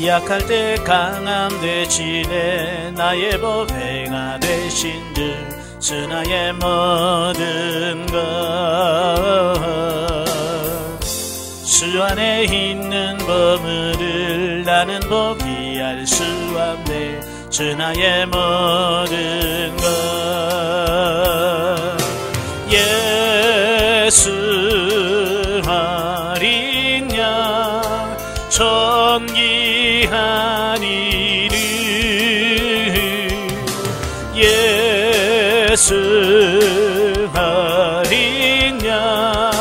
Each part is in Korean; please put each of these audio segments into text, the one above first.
약할 때 강함 되시네. 나의 보배가 되신 주 나의 모든 것. 주 안에 있는 보물을 나는 포기할 수 없네. 주 나의 모든 것. 예수 어린 양 존귀한 이름. 예수 어린 양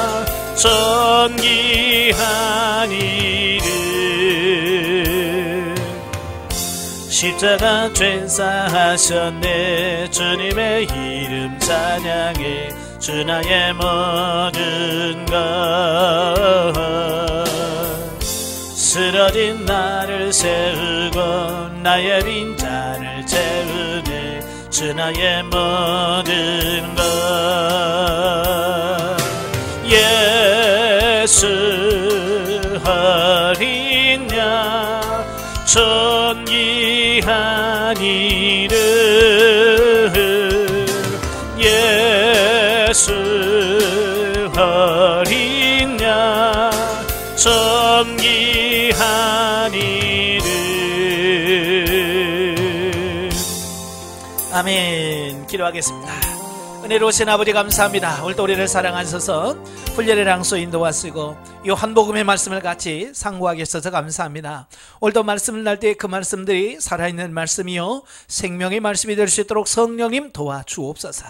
존귀한 이름. 십자가 죄사하셨네. 주님의 이름 찬양해. 주 나의 모든 것. 쓰러진 나를 세우고 나의 빈잔을 채우네. 주 나의 모든 것. 예수 어린 양 존귀한 이름. 예수 어린 양 존귀한 이름. 아멘. 기도하겠습니다. 은혜로우신 아버지 감사합니다. 오늘도 우리를 사랑하셔서 훈련의 랑소 인도하시고 요한복음의 말씀을 같이 상고하게 하셔서 감사합니다. 오늘도 말씀을 날 때 그 말씀들이 살아있는 말씀이요 생명의 말씀이 될 수 있도록 성령님 도와주옵소서.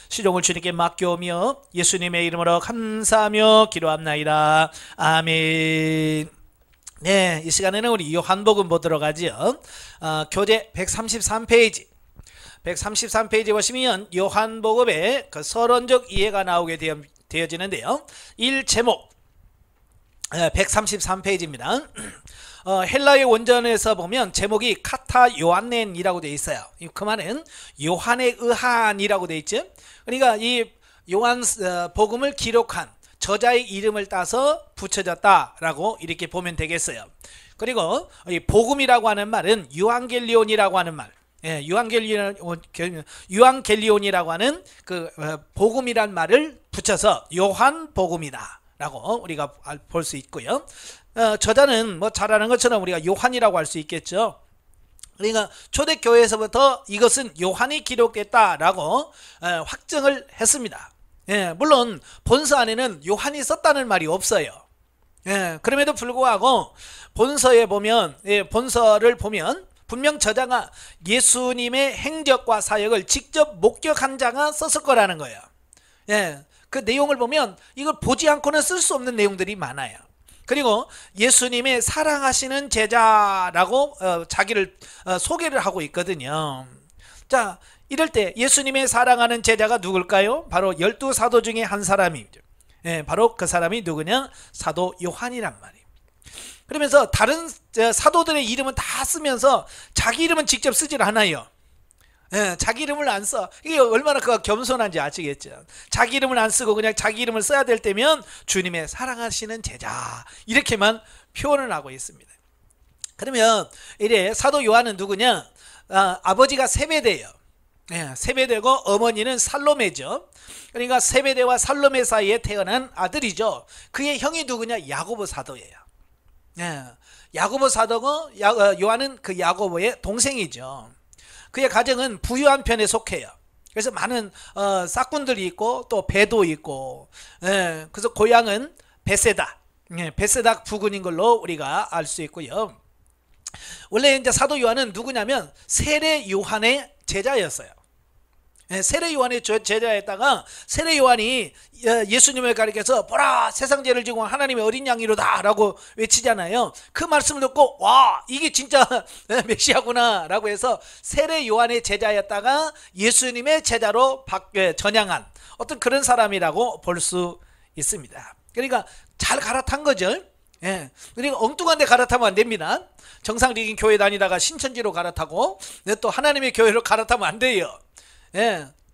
시종을 주님께 맡겨오며 예수님의 이름으로 감사하며 기도합나이다. 아멘. 네, 이 시간에는 우리 요한복음 보도록 하죠. 교재 133페이지 133페이지 보시면 요한복음의 그 서론적 이해가 나오게 되어지는데요. 1제목 133페이지입니다. 헬라의 원전에서 보면 제목이 카타 요한넨이라고 되어 있어요. 그 말은 요한에 의한이라고 되어 있죠. 그러니까 이 요한 복음을 기록한 저자의 이름을 따서 붙여졌다라고 이렇게 보면 되겠어요. 그리고 이 복음이라고 하는 말은 유앙겔리온이라고 하는 말, 유앙겔리온이라고 하는 그 복음이란 말을 붙여서 요한 복음이다라고 우리가 볼 수 있고요. 저자는 뭐 잘 아는 것처럼 우리가 요한이라고 할 수 있겠죠. 그러니까 초대교회에서부터 이것은 요한이 기록됐다라고 확정을 했습니다. 물론 본서 안에는 요한이 썼다는 말이 없어요. 그럼에도 불구하고 본서에 보면, 본서를 보면 분명 저자가 예수님의 행적과 사역을 직접 목격한 자가 썼을 거라는 거예요. 그 내용을 보면 이걸 보지 않고는 쓸 수 없는 내용들이 많아요. 그리고 예수님의 사랑하시는 제자라고 자기를 소개를 하고 있거든요. 자, 이럴 때 예수님의 사랑하는 제자가 누굴까요? 바로 12사도 중에 한 사람이죠. 바로 그 사람이 누구냐? 사도 요한이란 말이에요. 그러면서 다른 사도들의 이름은 다 쓰면서 자기 이름은 직접 쓰질 않아요. 자기 이름을 안 써. 이게 얼마나 그가 겸손한지 아시겠죠. 자기 이름을 안 쓰고 그냥 자기 이름을 써야 될 때면 주님의 사랑하시는 제자 이렇게만 표현을 하고 있습니다. 그러면 이래 사도 요한은 누구냐? 아버지가 세베대예요. 세베대고 어머니는 살로메죠. 그러니까 세베대와 살로메 사이에 태어난 아들이죠. 그의 형이 누구냐? 야고보 사도예요. 야고보 사도고 요한은 그 야고보의 동생이죠. 그의 가정은 부유한 편에 속해요. 그래서 많은 싹군들이 있고 또 배도 있고, 그래서 고향은 베세다, 베세다 부근인 걸로 우리가 알 수 있고요. 원래 이제 사도 요한은 누구냐면 세례 요한의 제자였어요. 세례 요한의 제자였다가 세례 요한이 예수님을 가리켜서 보라 세상 죄를 지고 하나님의 어린 양이로다 라고 외치잖아요. 그 말씀을 듣고 와 이게 진짜 메시아구나 라고 해서 세례 요한의 제자였다가 예수님의 제자로 전향한 어떤 그런 사람이라고 볼 수 있습니다. 그러니까 잘 갈아탄 거죠. 그러니까 엉뚱한 데 갈아타면 안 됩니다. 정상적인 교회 다니다가 신천지로 갈아타고 또 하나님의 교회로 갈아타면 안 돼요.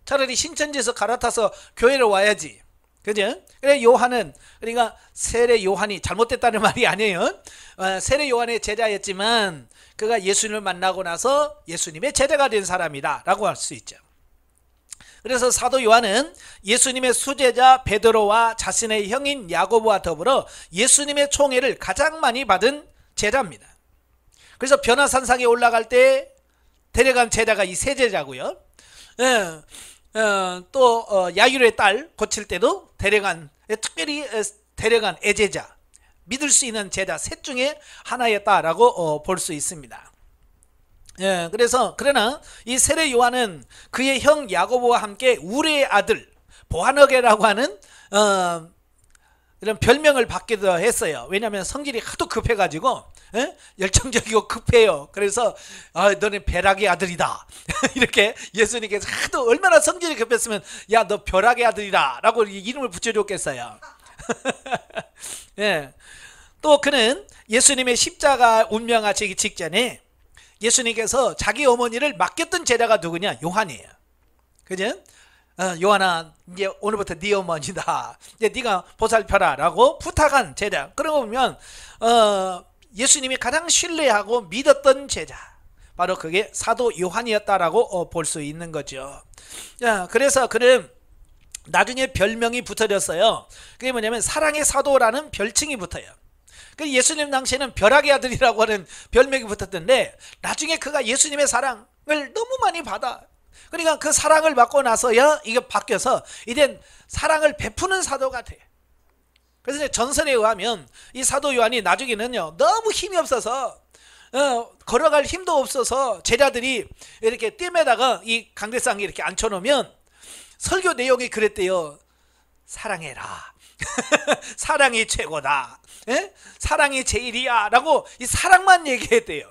차라리 신천지에서 갈아타서 교회를 와야지. 그죠? 그래 요한은 그러니까 세례 요한이 잘못됐다는 말이 아니에요. 세례 요한의 제자였지만 그가 예수님을 만나고 나서 예수님의 제자가 된 사람이다라고 할 수 있죠. 그래서 사도 요한은 예수님의 수제자 베드로와 자신의 형인 야고보와 더불어 예수님의 총애를 가장 많이 받은 제자입니다. 그래서 변화산상에 올라갈 때 데려간 제자가 이 세 제자고요. 또 야이로의 딸 고칠 때도 특별히 데려간 애제자, 믿을 수 있는 제자 셋 중에 하나였다라고 볼 수 있습니다. 그러나 이 세례 요한은 그의 형 야고보와 함께 우레의 아들 보아너게라고 하는 이런 별명을 받기도 했어요. 왜냐하면 성질이 하도 급해가지고 열정적이고 급해요. 그래서 너는 벼락의 아들이다 이렇게 예수님께서 하도 얼마나 성질이 급했으면 야 너 벼락의 아들이다 라고 이름을 붙여줬겠어요. 또 그는 예수님의 십자가 운명하시기 직전에 예수님께서 자기 어머니를 맡겼던 제자가 누구냐? 요한이에요. 그죠? 요한아 이제 오늘부터 네 어머니다. 이제 네가 보살펴라 라고 부탁한 제자. 그러고 보면 예수님이 가장 신뢰하고 믿었던 제자, 바로 그게 사도 요한이었다라고 볼 수 있는 거죠. 그래서 그는 나중에 별명이 붙어졌어요. 그게 뭐냐면 사랑의 사도라는 별칭이 붙어요. 예수님 당시에는 벼락의 아들이라고 하는 별명이 붙었던데 나중에 그가 예수님의 사랑을 너무 많이 받아. 그러니까 그 사랑을 받고 나서야 이게 바뀌어서 이젠 사랑을 베푸는 사도가 돼. 그래서 전설에 의하면 이 사도 요한이 나중에는요 너무 힘이 없어서 걸어갈 힘도 없어서 제자들이 이렇게 뜸에다가 이 강대상에 이렇게 앉혀놓으면 설교 내용이 그랬대요. 사랑해라. 사랑이 최고다. 사랑이 제일이야 라고 이 사랑만 얘기했대요.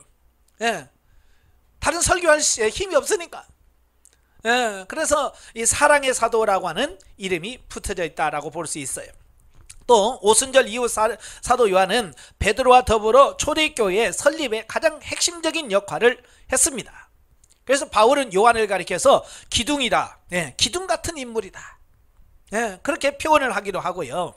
다른 설교할 힘이 없으니까. 그래서 이 사랑의 사도라고 하는 이름이 붙어져 있다라고 볼 수 있어요. 또 오순절 이후 사도 요한은 베드로와 더불어 초대교회 설립에 가장 핵심적인 역할을 했습니다. 그래서 바울은 요한을 가리켜서 기둥이다, 기둥 같은 인물이다, 그렇게 표현을 하기도 하고요.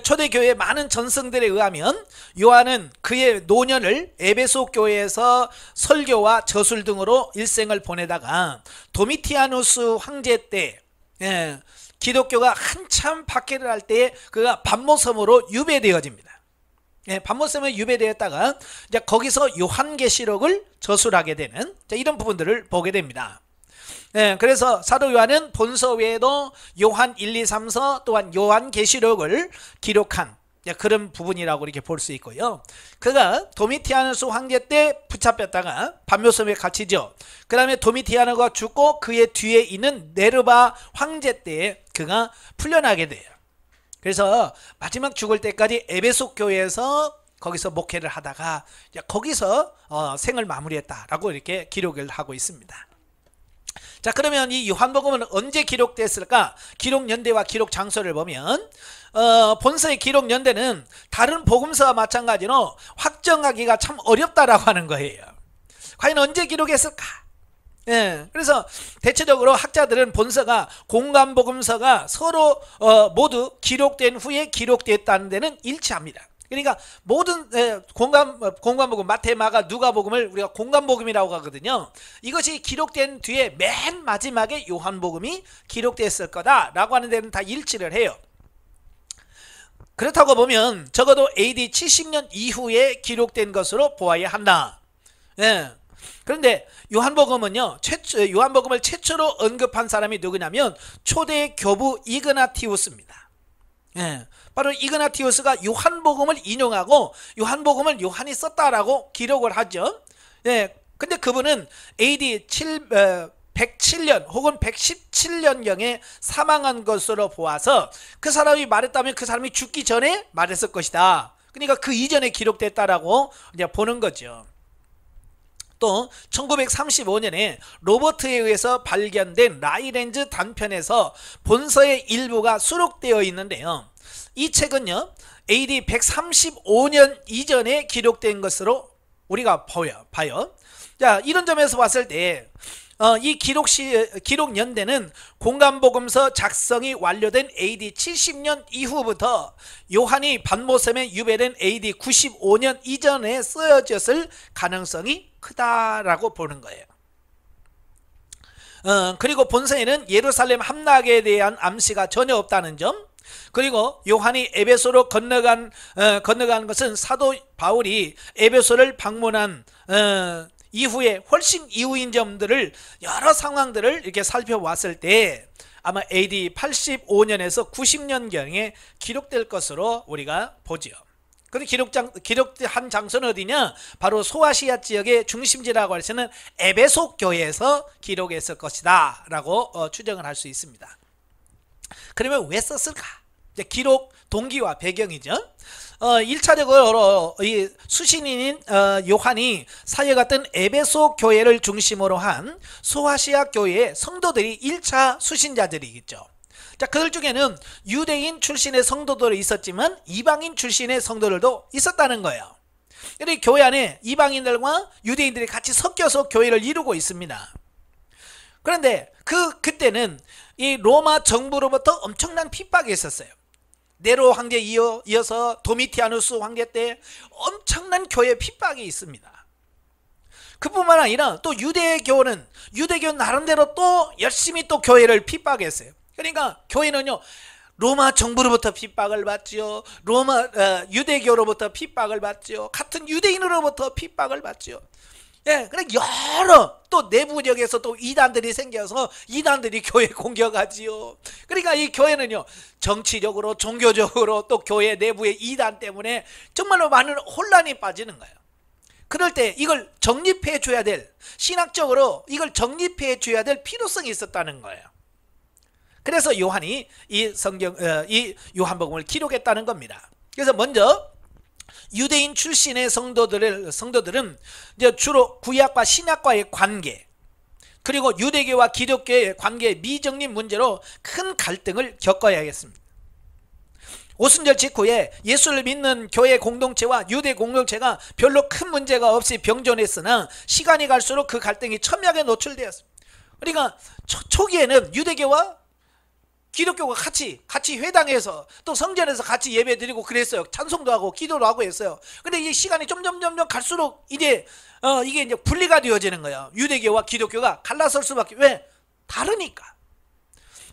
초대교회의 많은 전승들에 의하면 요한은 그의 노년을 에베소 교회에서 설교와 저술 등으로 일생을 보내다가 도미티아누스 황제 때 기독교가 한참 박해를 할 때 그가 반모섬으로 유배되어집니다. 반모섬에 유배되었다가 이제 거기서 요한계시록을 저술하게 되는 이런 부분들을 보게 됩니다. 그래서 사도 요한은 본서 외에도 요한 1, 2, 3서 또한 요한계시록을 기록한 그런 부분이라고 이렇게 볼 수 있고요. 그가 도미티아누스 황제 때 붙잡혔다가 반모섬에 갇히죠. 그 다음에 도미티아누가 죽고 그의 뒤에 있는 네르바 황제 때 그가 풀려나게 돼요. 그래서 마지막 죽을 때까지 에베소 교회에서 거기서 목회를 하다가 거기서 생을 마무리했다라고 이렇게 기록을 하고 있습니다. 자, 그러면 이 요한복음은 언제 기록됐을까? 기록 연대와 기록 장소를 보면 본서의 기록 연대는 다른 복음서와 마찬가지로 확정하기가 참 어렵다라고 하는 거예요. 과연 언제 기록했을까? 그래서 대체적으로 학자들은 본서가 공관복음서가 서로 모두 기록된 후에 기록됐다는 데는 일치합니다. 그러니까 모든 공관복음, 마태, 마가, 누가복음을 우리가 공관복음이라고 하거든요. 이것이 기록된 뒤에 맨 마지막에 요한복음이 기록됐을 거다라고 하는 데는 다 일치를 해요. 그렇다고 보면 적어도 AD 70년 이후에 기록된 것으로 보아야 한다. 그런데 요한복음은요, 요한복음을 최초로 언급한 사람이 누구냐면 초대 교부 이그나티우스입니다. 바로 이그나티우스가 요한복음을 인용하고 요한복음을 요한이 썼다라고 기록을 하죠. 근데 그분은 AD 107년 혹은 117년경에 사망한 것으로 보아서 그 사람이 말했다면 그 사람이 죽기 전에 말했을 것이다. 그러니까 그 이전에 기록됐다라고 이제 보는 거죠. 또 1935년에 로버트에 의해서 발견된 라이렌즈 단편에서 본서의 일부가 수록되어 있는데요. 이 책은요 AD 135년 이전에 기록된 것으로 우리가 봐요. 자, 이런 점에서 봤을 때 이 기록 연대는 공간복음서 작성이 완료된 AD 70년 이후부터 요한이 반모섬에 유배된 AD 95년 이전에 쓰여졌을 가능성이 크다라고 보는 거예요. 그리고 본서에는 예루살렘 함락에 대한 암시가 전혀 없다는 점, 그리고 요한이 에베소로 건너간 것은 사도 바울이 에베소를 방문한 이후에 훨씬 이후인 점들을, 여러 상황들을 이렇게 살펴봤을 때 아마 AD 85년에서 90년경에 기록될 것으로 우리가 보지요. 그리고 기록한 장소는 어디냐? 바로 소아시아 지역의 중심지라고 할 수 있는 에베소 교회에서 기록했을 것이다 라고 추정을 할 수 있습니다. 그러면 왜 썼을까? 이제 기록 동기와 배경이죠. 1차적으로 이 수신인인 요한이 사역했던 에베소 교회를 중심으로 한 소아시아 교회의 성도들이 1차 수신자들이겠죠. 자, 그들 중에는 유대인 출신의 성도들이 있었지만 이방인 출신의 성도들도 있었다는 거예요. 그런데 교회 안에 이방인들과 유대인들이 같이 섞여서 교회를 이루고 있습니다. 그런데 그때는 이 로마 정부로부터 엄청난 핍박이 있었어요. 네로 황제 이어서 도미티아누스 황제 때 엄청난 교회 핍박이 있습니다. 그뿐만 아니라 또 유대교 나름대로 또 열심히 또 교회를 핍박했어요. 그러니까 교회는요, 로마 정부로부터 핍박을 받지요. 유대교로부터 핍박을 받지요. 같은 유대인으로부터 핍박을 받지요. 예, 그래 여러 또 내부적에서 또 이단들이 생겨서 이단들이 교회 공격하지요. 그러니까 이 교회는요, 정치적으로 종교적으로 또 교회 내부의 이단 때문에 정말로 많은 혼란이 빠지는 거예요. 그럴 때 이걸 정립해 줘야 될, 신학적으로 이걸 정립해 줘야 될 필요성이 있었다는 거예요. 그래서 요한이 이 요한복음을 기록했다는 겁니다. 그래서 먼저 유대인 출신의 성도들은 이제 주로 구약과 신약과의 관계, 그리고 유대교와 기독교의 관계 미정립 문제로 큰 갈등을 겪어야겠습니다. 오순절 직후에 예수를 믿는 교회 공동체와 유대 공동체가 별로 큰 문제가 없이 병존했으나 시간이 갈수록 그 갈등이 첨예하게 노출되었습니다. 그러니까 초기에는 유대교와 기독교가 같이 회당에서 또 성전에서 같이 예배 드리고 그랬어요. 찬송도 하고 기도도 하고 했어요. 근데 이 시간이 점점 갈수록 이게 이제 분리가 되어지는 거예요. 유대교와 기독교가 갈라설 수밖에. 왜? 다르니까.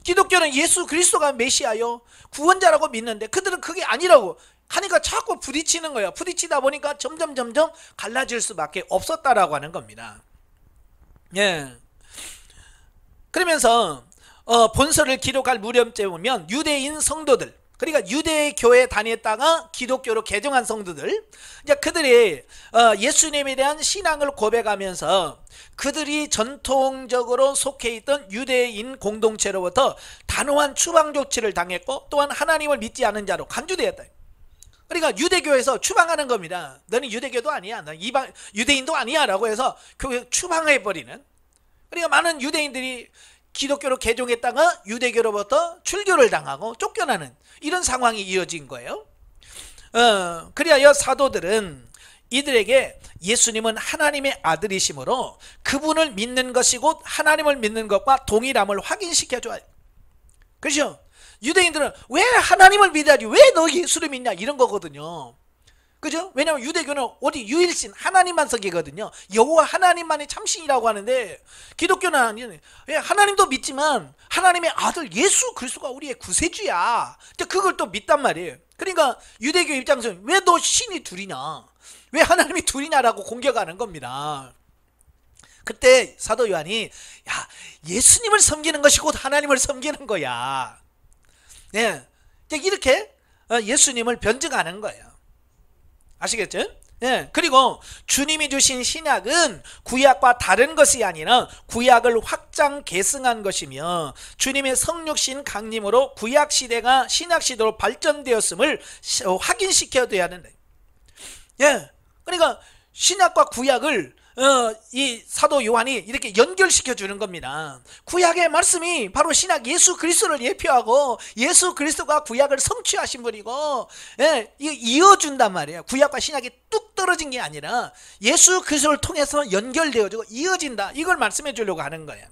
기독교는 예수 그리스도가 메시아요, 구원자라고 믿는데 그들은 그게 아니라고 하니까 자꾸 부딪히는 거예요. 부딪히다 보니까 점점 갈라질 수밖에 없었다라고 하는 겁니다. 예. 그러면서 본서를 기록할 무렵쯤 보면 유대인 성도들, 그러니까 유대교에 다녔다가 기독교로 개종한 성도들, 이제 그들이 예수님에 대한 신앙을 고백하면서 그들이 전통적으로 속해 있던 유대인 공동체로부터 단호한 추방 조치를 당했고 또한 하나님을 믿지 않은 자로 간주되었다. 그러니까 유대교에서 추방하는 겁니다. 너는 유대교도 아니야, 너 유대인도 아니야 라고 해서 교회 추방해버리는. 그러니까 많은 유대인들이 기독교로 개종했다가 유대교로부터 출교를 당하고 쫓겨나는 이런 상황이 이어진 거예요. 그리하여 사도들은 이들에게 예수님은 하나님의 아들이시므로 그분을 믿는 것이 곧 하나님을 믿는 것과 동일함을 확인시켜줘야 해요. 그렇죠? 유대인들은 왜 하나님을 믿어야지, 왜 너 예수를 믿냐, 이런 거거든요. 그죠? 왜냐하면 유대교는 어디 유일신 하나님만 섬기거든요. 여호와 하나님만이 참신이라고 하는데, 기독교는 아니에요. 하나님도 믿지만 하나님의 아들 예수 그리스도가 우리의 구세주야. 그걸 또 믿단 말이에요. 그러니까 유대교 입장에서 왜 너 신이 둘이냐, 왜 하나님이 둘이냐라고 공격하는 겁니다. 그때 사도 요한이 예수님을 섬기는 것이 곧 하나님을 섬기는 거야. 네, 이렇게 예수님을 변증하는 거예요. 아시겠죠? 예. 그리고 주님이 주신 신약은 구약과 다른 것이 아니라 구약을 확장 계승한 것이며 주님의 성육신 강림으로 구약 시대가 신약 시대로 발전되었음을 확인시켜야 하는데, 예. 그러니까 신약과 구약을 이 사도 요한이 이렇게 연결시켜 주는 겁니다. 구약의 말씀이 바로 신약 예수 그리스도를 예표하고 예수 그리스도가 구약을 성취하신 분이고, 이어준단 말이에요. 구약과 신약이 뚝 떨어진 게 아니라 예수 그리스도를 통해서 연결되어지고 이어진다, 이걸 말씀해 주려고 하는 거예요.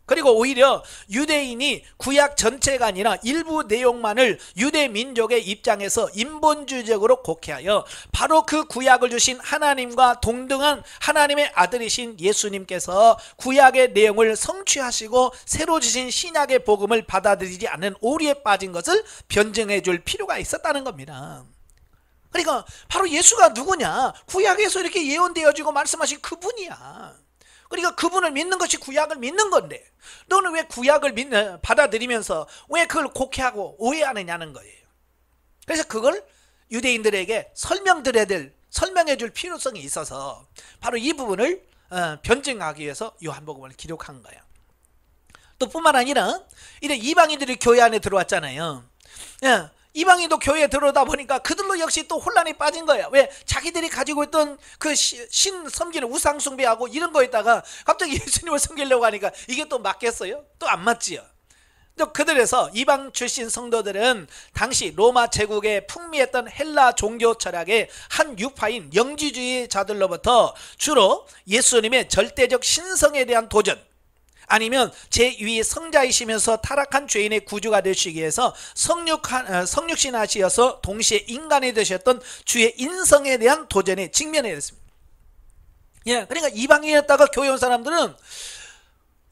그리고 오히려 유대인이 구약 전체가 아니라 일부 내용만을 유대 민족의 입장에서 인본주의적으로 곡해하여 바로 그 구약을 주신 하나님과 동등한 하나님의 아들이신 예수님께서 구약의 내용을 성취하시고 새로 주신 신약의 복음을 받아들이지 않는 오류에 빠진 것을 변증해 줄 필요가 있었다는 겁니다. 그러니까 바로 예수가 누구냐? 구약에서 이렇게 예언되어지고 말씀하신 그분이야. 그러니까 그분을 믿는 것이 구약을 믿는 건데, 너는 왜 구약을 받아들이면서 왜 그걸 곡해하고 오해하느냐는 거예요. 그래서 그걸 유대인들에게 설명해 줄 필요성이 있어서 바로 이 부분을 변증하기 위해서 요한복음을 기록한 거예요. 또 뿐만 아니라 이래 이방인들이 교회 안에 들어왔잖아요. 이방인도 교회에 들어오다 보니까 그들로 역시 또 혼란에 빠진 거예요. 왜? 자기들이 가지고 있던 그 신 섬기는 우상 숭배하고 이런 거에다가 갑자기 예수님을 섬기려고 하니까 이게 또 맞겠어요? 또 안 맞지요. 또 그들에서 이방 출신 성도들은 당시 로마 제국에 풍미했던 헬라 종교 철학의 한 유파인 영지주의자들로부터 주로 예수님의 절대적 신성에 대한 도전, 아니면 제2의 성자이시면서 타락한 죄인의 구주가 되시기 위해서 성육신하시어서 동시에 인간이 되셨던 주의 인성에 대한 도전에 직면해 있습니다. 그러니까 이방인이었다가 교회 온 사람들은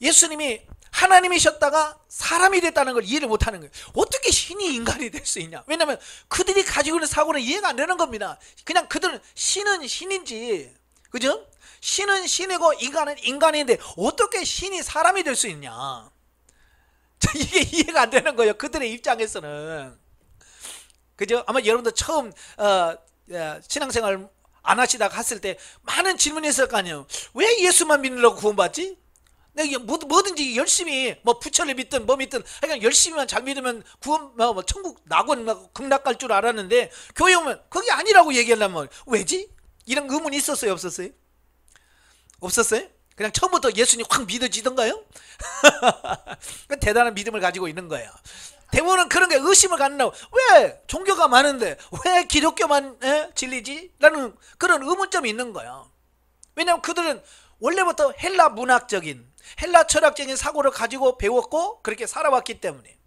예수님이 하나님이셨다가 사람이 됐다는 걸 이해를 못하는 거예요. 어떻게 신이 인간이 될 수 있냐? 왜냐하면 그들이 가지고 있는 사고는 이해가 안 되는 겁니다. 그냥 그들은 신은 신인지, 그죠? 신은 신이고 인간은 인간인데 어떻게 신이 사람이 될 수 있냐? 이게 이해가 안 되는 거예요, 그들의 입장에서는. 그죠? 아마 여러분도 처음 신앙생활 안 하시다가 했을 때 많은 질문이 있을 거 아니에요. 왜 예수만 믿으려고 구원받지? 내가 뭐든지 열심히 부처를 믿든 뭐 믿든 그냥 열심히만 잘 믿으면 구원 천국 낙원 극락 갈 줄 알았는데 교회 오면 그게 아니라고 얘기하려면 왜지? 이런 의문이 있었어요, 없었어요? 없었어요? 그냥 처음부터 예수님 확 믿어지던가요? 대단한 믿음을 가지고 있는 거예요. 대부분은 그런 게 의심을 갖는다고. 왜 종교가 많은데 왜 기독교만 진리지? 라는 그런 의문점이 있는 거예요. 왜냐하면 그들은 원래부터 헬라 문학적인, 헬라 철학적인 사고를 가지고 배웠고 그렇게 살아왔기 때문에.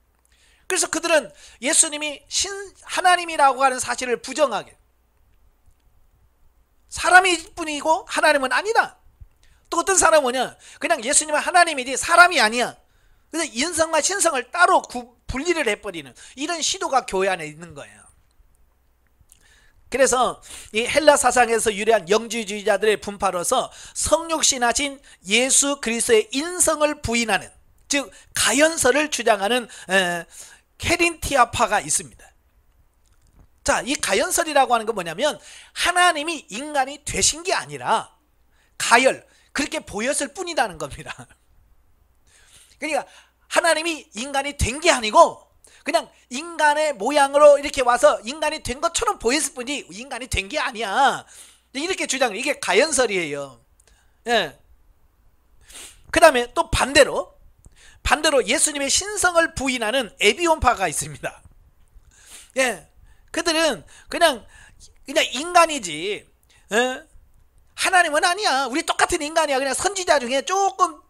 그래서 그들은 예수님이 하나님이라고 하는 사실을 부정하게, 사람일 뿐이고 하나님은 아니다. 또 어떤 사람은 뭐냐, 그냥 예수님은 하나님이지 사람이 아니야. 그래서 인성과 신성을 따로 분리를 해버리는 이런 시도가 교회 안에 있는 거예요. 그래서 이 헬라 사상에서 유래한 영지주의자들의 분파로서 성육신하신 예수 그리스도의 인성을 부인하는, 즉 가연설을 주장하는 케린티아파가 있습니다. 자, 이 가연설이라고 하는 건 뭐냐면 하나님이 인간이 되신 게 아니라 가열, 그렇게 보였을 뿐이라는 겁니다. 그러니까 하나님이 인간이 된 게 아니고 그냥 인간의 모양으로 이렇게 와서 인간이 된 것처럼 보였을 뿐이 인간이 된 게 아니야, 이렇게 주장을, 이게 가연설이에요. 그 다음에 또 반대로 예수님의 신성을 부인하는 에비온파가 있습니다. 그들은 그냥 인간이지 하나님은 아니야, 우리 똑같은 인간이야, 그냥 선지자 중에 조금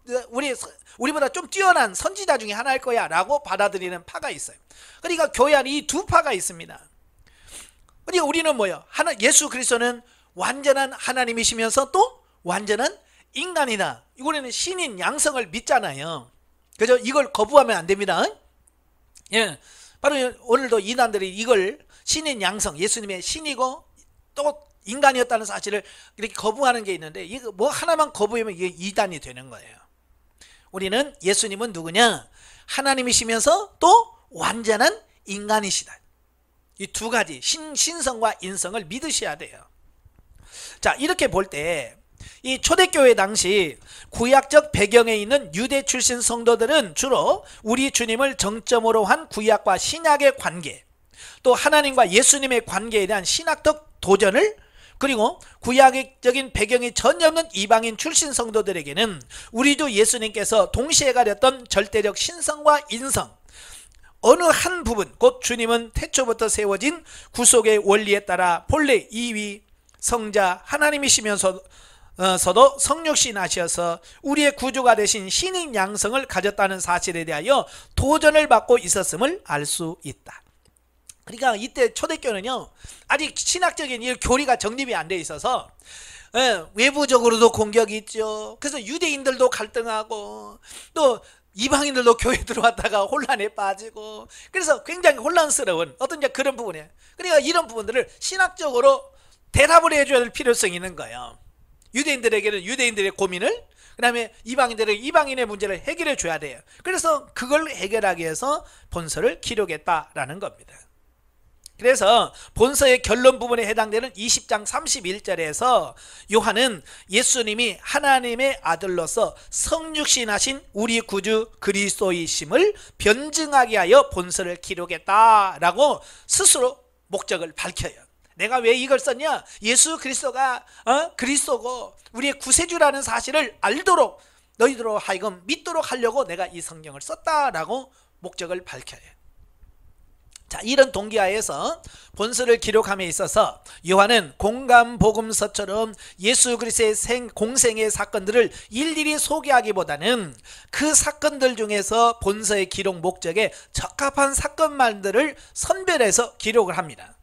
우리보다 좀 뛰어난 선지자 중에 하나일 거야 라고 받아들이는 파가 있어요. 그러니까 교회 안에 이 두 파가 있습니다. 그러니까 우리는 뭐예요? 예수 그리스도는 완전한 하나님이시면서 또 완전한 인간이다, 우리는 신인 양성을 믿잖아요. 그죠? 이걸 거부하면 안 됩니다. 바로 오늘도 이단들이 이걸 신인 양성, 예수님의 신이고 또 인간이었다는 사실을 이렇게 거부하는 게 있는데, 이거 뭐 하나만 거부하면 이게 이단이 되는 거예요. 우리는 예수님은 누구냐? 하나님이시면서 또 완전한 인간이시다. 이 두 가지 신성과 인성을 믿으셔야 돼요. 자, 이렇게 볼 때 이 초대교회 당시 구약적 배경에 있는 유대 출신 성도들은 주로 우리 주님을 정점으로 한 구약과 신약의 관계, 또 하나님과 예수님의 관계에 대한 신학적 도전을 그리고 구약적인 배경이 전혀 없는 이방인 출신 성도들에게는 우리 주 예수님께서 동시에 가렸던 절대적 신성과 인성, 어느 한 부분, 곧 주님은 태초부터 세워진 구속의 원리에 따라 본래 이위 성자 하나님이시면서도 성육신하셔서 우리의 구주가 되신 신인 양성을 가졌다는 사실에 대하여 도전을 받고 있었음을 알 수 있다. 그러니까 이때 초대교는요, 아직 신학적인 이 교리가 정립이 안 돼 있어서 외부적으로도 공격이 있죠. 그래서 유대인들도 갈등하고 또 이방인들도 교회 들어왔다가 혼란에 빠지고, 그래서 굉장히 혼란스러운 어떤 그런 부분이에요. 그러니까 이런 부분들을 신학적으로 대답을 해줘야 될 필요성이 있는 거예요. 유대인들에게는 유대인들의 고민을, 그 다음에 이방인들에게 이방인의 문제를 해결해 줘야 돼요. 그래서 그걸 해결하기 위해서 본서를 기록했다라는 겁니다. 그래서 본서의 결론 부분에 해당되는 20장 31절에서 요한은 예수님이 하나님의 아들로서 성육신하신 우리 구주 그리스도이심을 변증하게 하여 본서를 기록했다라고 스스로 목적을 밝혀요. 내가 왜 이걸 썼냐? 예수 그리스도가 그리스도고 우리의 구세주라는 사실을 알도록 너희들로 하여금 믿도록 하려고 내가 이 성경을 썼다라고 목적을 밝혀요. 자, 이런 동기하에서 본서를 기록함에 있어서 요한은 공감복음서처럼 예수 그리스도의 공생의 사건들을 일일이 소개하기보다는 그 사건들 중에서 본서의 기록 목적에 적합한 사건만들을 선별해서 기록을 합니다.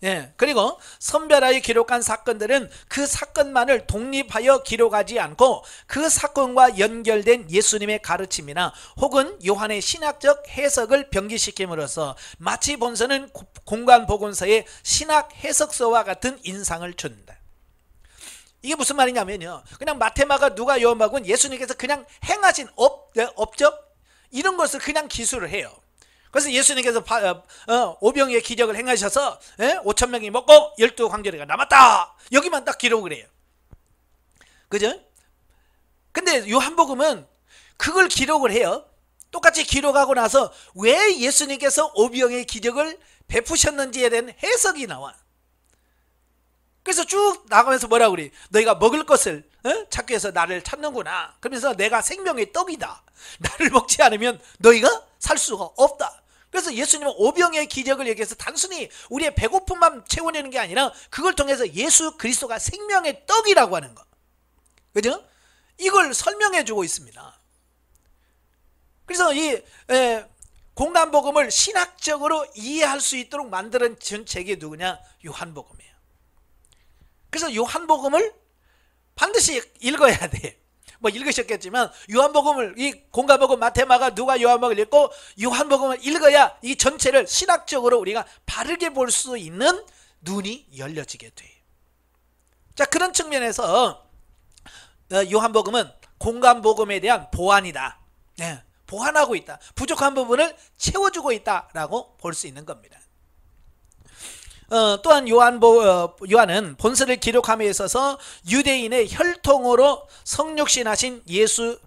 예, 그리고 선별하여 기록한 사건들은 그 사건만을 독립하여 기록하지 않고 그 사건과 연결된 예수님의 가르침이나 혹은 요한의 신학적 해석을 병기시킴으로써 마치 본서는 공관복음서의 신학 해석서와 같은 인상을 준다. 이게 무슨 말이냐면요, 그냥 마태마가 누가 요한복음은 예수님께서 그냥 행하신 업적 이런 것을 그냥 기술을 해요. 그래서 예수님께서 오병이의 기적을 행하셔서 5,000명이 먹고 12광저리가 남았다, 여기만 딱 기록을 해요. 그죠? 근데 요한복음은 그걸 기록을 해요. 똑같이 기록하고 나서 왜 예수님께서 오병이의 기적을 베푸셨는지에 대한 해석이 나와. 그래서 쭉 나가면서 뭐라고 그래? 너희가 먹을 것을 찾기 위해서 나를 찾는구나. 그러면서 내가 생명의 떡이다. 나를 먹지 않으면 너희가 살 수가 없다. 그래서 예수님은 오병이의 기적을 얘기해서 단순히 우리의 배고픔만 채워내는 게 아니라 그걸 통해서 예수 그리스도가 생명의 떡이라고 하는 거, 그죠? 이걸 설명해 주고 있습니다. 그래서 이 공관복음을 신학적으로 이해할 수 있도록 만드는 책이 누구냐? 요한복음이에요. 그래서 요한복음을 반드시 읽어야 돼. 뭐 읽으셨겠지만 요한복음을, 이 공관복음, 마태마가, 누가 요한복음을 읽고 요한복음을 읽어야 이 전체를 신학적으로 우리가 바르게 볼 수 있는 눈이 열려지게 돼요. 자, 그런 측면에서 요한복음은 공관복음에 대한 보완이다. 네, 보완하고 있다. 부족한 부분을 채워주고 있다라고 볼 수 있는 겁니다. 또한 요한은 본서를 기록함에 있어서 유대인의 혈통으로 성육신하신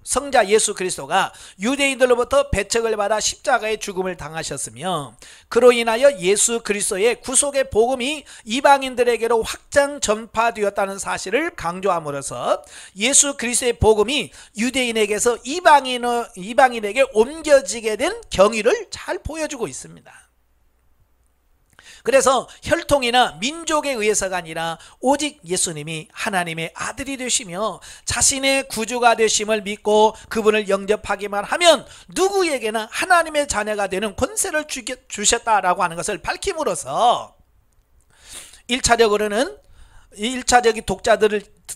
성자 예수 그리스도가 유대인들로부터 배척을 받아 십자가의 죽음을 당하셨으며 그로 인하여 예수 그리스도의 구속의 복음이 이방인들에게로 확장 전파되었다는 사실을 강조함으로써 예수 그리스도의 복음이 유대인에게서 이방인에게 옮겨지게 된 경위를 잘 보여주고 있습니다. 그래서 혈통이나 민족에 의해서가 아니라 오직 예수님이 하나님의 아들이 되시며 자신의 구주가 되심을 믿고 그분을 영접하기만 하면 누구에게나 하나님의 자녀가 되는 권세를 주셨다라고 하는 것을 밝힘으로써 1차적으로는 1차적인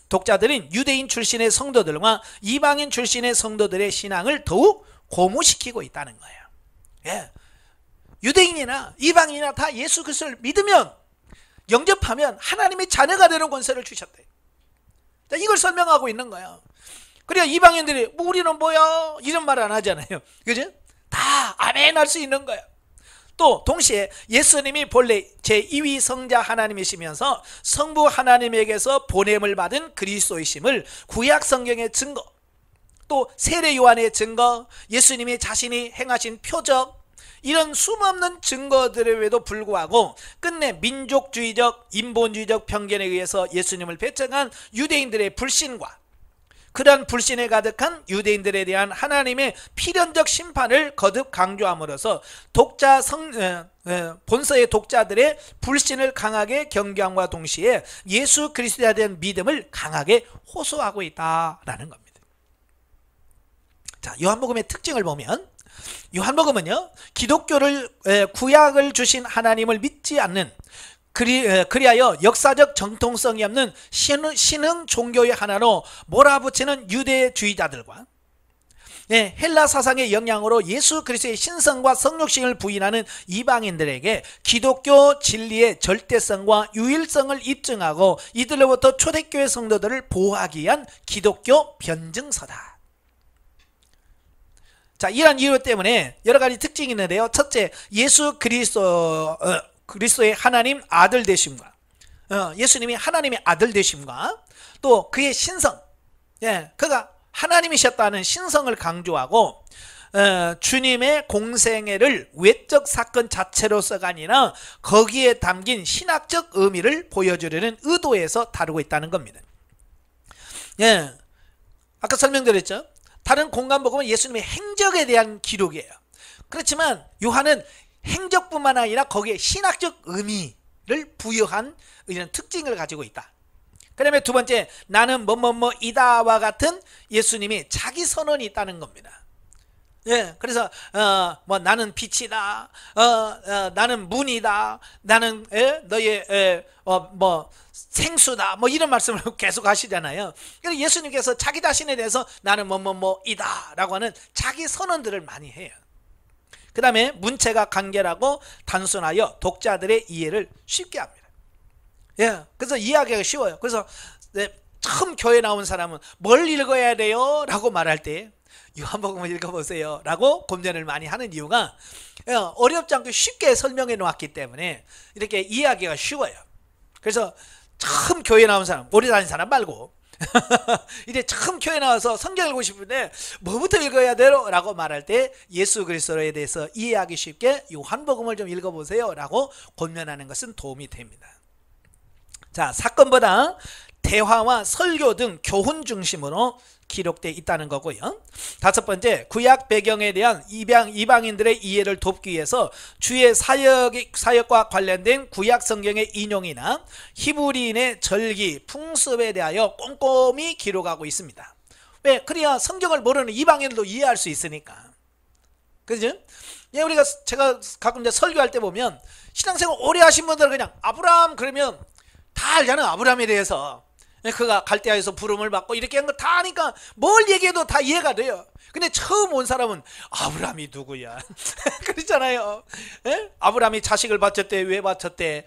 독자들인 유대인 출신의 성도들과 이방인 출신의 성도들의 신앙을 더욱 고무시키고 있다는 거예요. 예. 유대인이나 이방인이나 다 예수 그리스도를 믿으면, 영접하면 하나님의 자녀가 되는 권세를 주셨대. 자, 이걸 설명하고 있는 거예요. 그래야 이방인들이 뭐 우리는 뭐야 이런 말 안 하잖아요. 그죠? 다 아멘 할 수 있는 거예요. 또 동시에 예수님이 본래 제2위 성자 하나님이시면서 성부 하나님에게서 보냄을 받은 그리스도이심을 구약 성경의 증거, 또 세례 요한의 증거, 예수님이 자신이 행하신 표적, 이런 수없는 증거들에도 불구하고 끝내 민족주의적 인본주의적 편견에 의해서 예수님을 배척한 유대인들의 불신과 그러한 불신에 가득한 유대인들에 대한 하나님의 필연적 심판을 거듭 강조함으로써 본서의 독자들의 불신을 강하게 경계함과 동시에 예수 그리스도에 대한 믿음을 강하게 호소하고 있다라는 겁니다. 자, 요한복음의 특징을 보면 요한복음은요, 기독교를 구약을 주신 하나님을 믿지 않는 그리하여 역사적 정통성이 없는 신흥 종교의 하나로 몰아붙이는 유대주의자들과 헬라 사상의 영향으로 예수 그리스도의 신성과 성육신을 부인하는 이방인들에게 기독교 진리의 절대성과 유일성을 입증하고 이들로부터 초대교회 성도들을 보호하기 위한 기독교 변증서다. 자, 이러한 이유 때문에 여러 가지 특징이 있는데요. 첫째, 예수 그리스도의 하나님 아들 되심과 예수님이 하나님의 아들 되심과 또 그의 신성, 그가 하나님이셨다는 신성을 강조하고 주님의 공생애를 외적 사건 자체로서가 아니라 거기에 담긴 신학적 의미를 보여주려는 의도에서 다루고 있다는 겁니다. 아까 설명드렸죠. 다른 공간복음은 예수님의 행적에 대한 기록이에요. 그렇지만 요한은 행적뿐만 아니라 거기에 신학적 의미를 부여한 이런 특징을 가지고 있다. 그 다음에 두 번째, 나는 뭐뭐뭐이다와 같은 예수님이 자기 선언이 있다는 겁니다. 그래서 뭐 나는 빛이다, 나는 문이다, 나는 너의 뭐 생수다, 뭐 이런 말씀을 계속 하시잖아요. 그래서 예수님께서 자기 자신에 대해서 나는 뭐뭐뭐이다 라고 하는 자기 선언들을 많이 해요. 그 다음에 문체가 간결하고 단순하여 독자들의 이해를 쉽게 합니다. 그래서 이해하기가 쉬워요. 그래서 처음 교회 나온 사람은 뭘 읽어야 돼요? 라고 말할 때 요한복음을 읽어보세요 라고 권면을 많이 하는 이유가 어렵지 않고 쉽게 설명해 놓았기 때문에 이렇게 이해하기가 쉬워요. 그래서 처음 교회 나온 사람, 오래 다닌 사람 말고 이제 처음 교회 나와서 성경 읽고 싶은데 뭐부터 읽어야 돼요? 라고 말할 때 예수 그리스도에 대해서 이해하기 쉽게 요한복음을 좀 읽어보세요 라고 권면하는 것은 도움이 됩니다. 자, 사건보다 대화와 설교 등 교훈 중심으로 기록되어 있다는 거고요. 다섯 번째, 구약 배경에 대한 이방인들의 이해를 돕기 위해서 주의 사역과 관련된 구약 성경의 인용이나 히브리인의 절기, 풍습에 대하여 꼼꼼히 기록하고 있습니다. 왜? 그래야 성경을 모르는 이방인들도 이해할 수 있으니까. 그죠? 제가 가끔 이제 설교할 때 보면 신앙생활 오래 하신 분들은 그냥 아브라함 그러면 다 알잖아요. 아브라함에 대해서. 그가 갈대아에서 부름을 받고 이렇게 한 거 다 아니까 뭘 얘기해도 다 이해가 돼요. 근데 처음 온 사람은 아브라함이 누구야? 그렇잖아요. 아브라함이 자식을 바쳤대, 왜 바쳤대?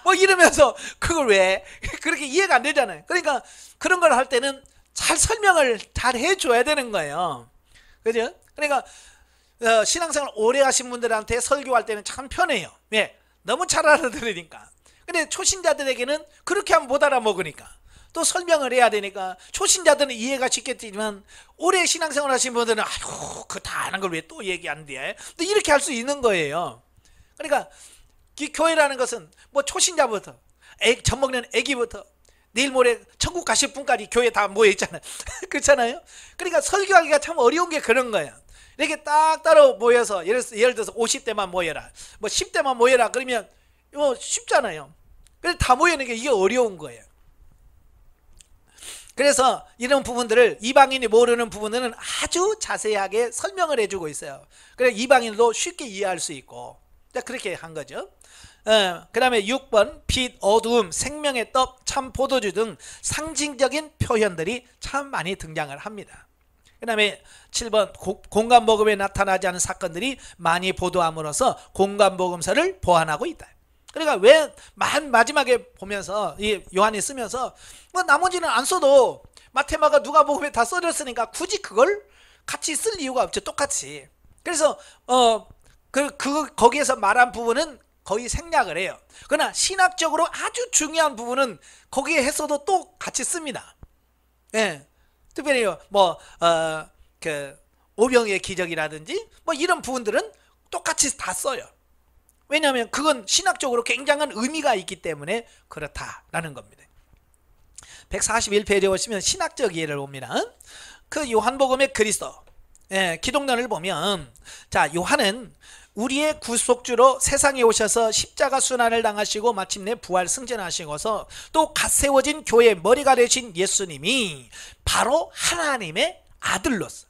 뭐 이러면서 그걸 왜? 그렇게 이해가 안 되잖아요. 그러니까 그런 걸 할 때는 잘 설명을 잘 해줘야 되는 거예요. 그죠? 그러니까 신앙생활 오래 하신 분들한테 설교할 때는 참 편해요. 왜? 너무 잘 알아들으니까. 근데 초신자들에게는 그렇게 하면 못 알아먹으니까 또 설명을 해야 되니까 초신자들은 이해가 쉽겠지만 오래 신앙생활 하신 분들은 아유 그 다 아는 걸 왜 또 얘기 안 돼? 또 이렇게 할 수 있는 거예요. 그러니까 이 교회라는 것은 뭐 초신자부터 젖 먹는 애기부터 내일 모레 천국 가실 분까지 교회 다 모여 있잖아요. 그렇잖아요. 그러니까 설교하기가 참 어려운 게 그런 거예요. 이렇게 딱 따로 모여서 예를 들어서 50대만 모여라, 뭐 10대만 모여라 그러면 쉽잖아요. 그래서 다 모이는 게 이게 어려운 거예요. 그래서 이런 부분들을 이방인이 모르는 부분들은 아주 자세하게 설명을 해주고 있어요. 그래서 이방인도 쉽게 이해할 수 있고 그렇게 한 거죠. 그 다음에 6번 빛, 어두움, 생명의 떡, 참 포도주 등 상징적인 표현들이 참 많이 등장을 합니다. 그 다음에 7번 공간복음에 나타나지 않은 사건들이 많이 보도함으로써 공간복음서를 보완하고 있다. 그러니까 왜 마지막에 보면서 이 요한이 쓰면서 뭐 나머지는 안 써도 마태마가 누가복음에 다 써졌으니까 굳이 그걸 같이 쓸 이유가 없죠. 똑같이. 그래서 거기에서 말한 부분은 거의 생략을 해요. 그러나 신학적으로 아주 중요한 부분은 거기에 했어도 또 같이 씁니다. 특별히 뭐 오병의 기적이라든지 뭐 이런 부분들은 똑같이 다 써요. 왜냐하면 그건 신학적으로 굉장한 의미가 있기 때문에 그렇다라는 겁니다. 141페이지에 보시면 신학적 이해를 봅니다. 그 요한복음의 그리스도 기독론을 보면, 자, 요한은 우리의 구속주로 세상에 오셔서 십자가 순환을 당하시고 마침내 부활 승천하시고서 또 갓 세워진 교회의 머리가 되신 예수님이 바로 하나님의 아들로서,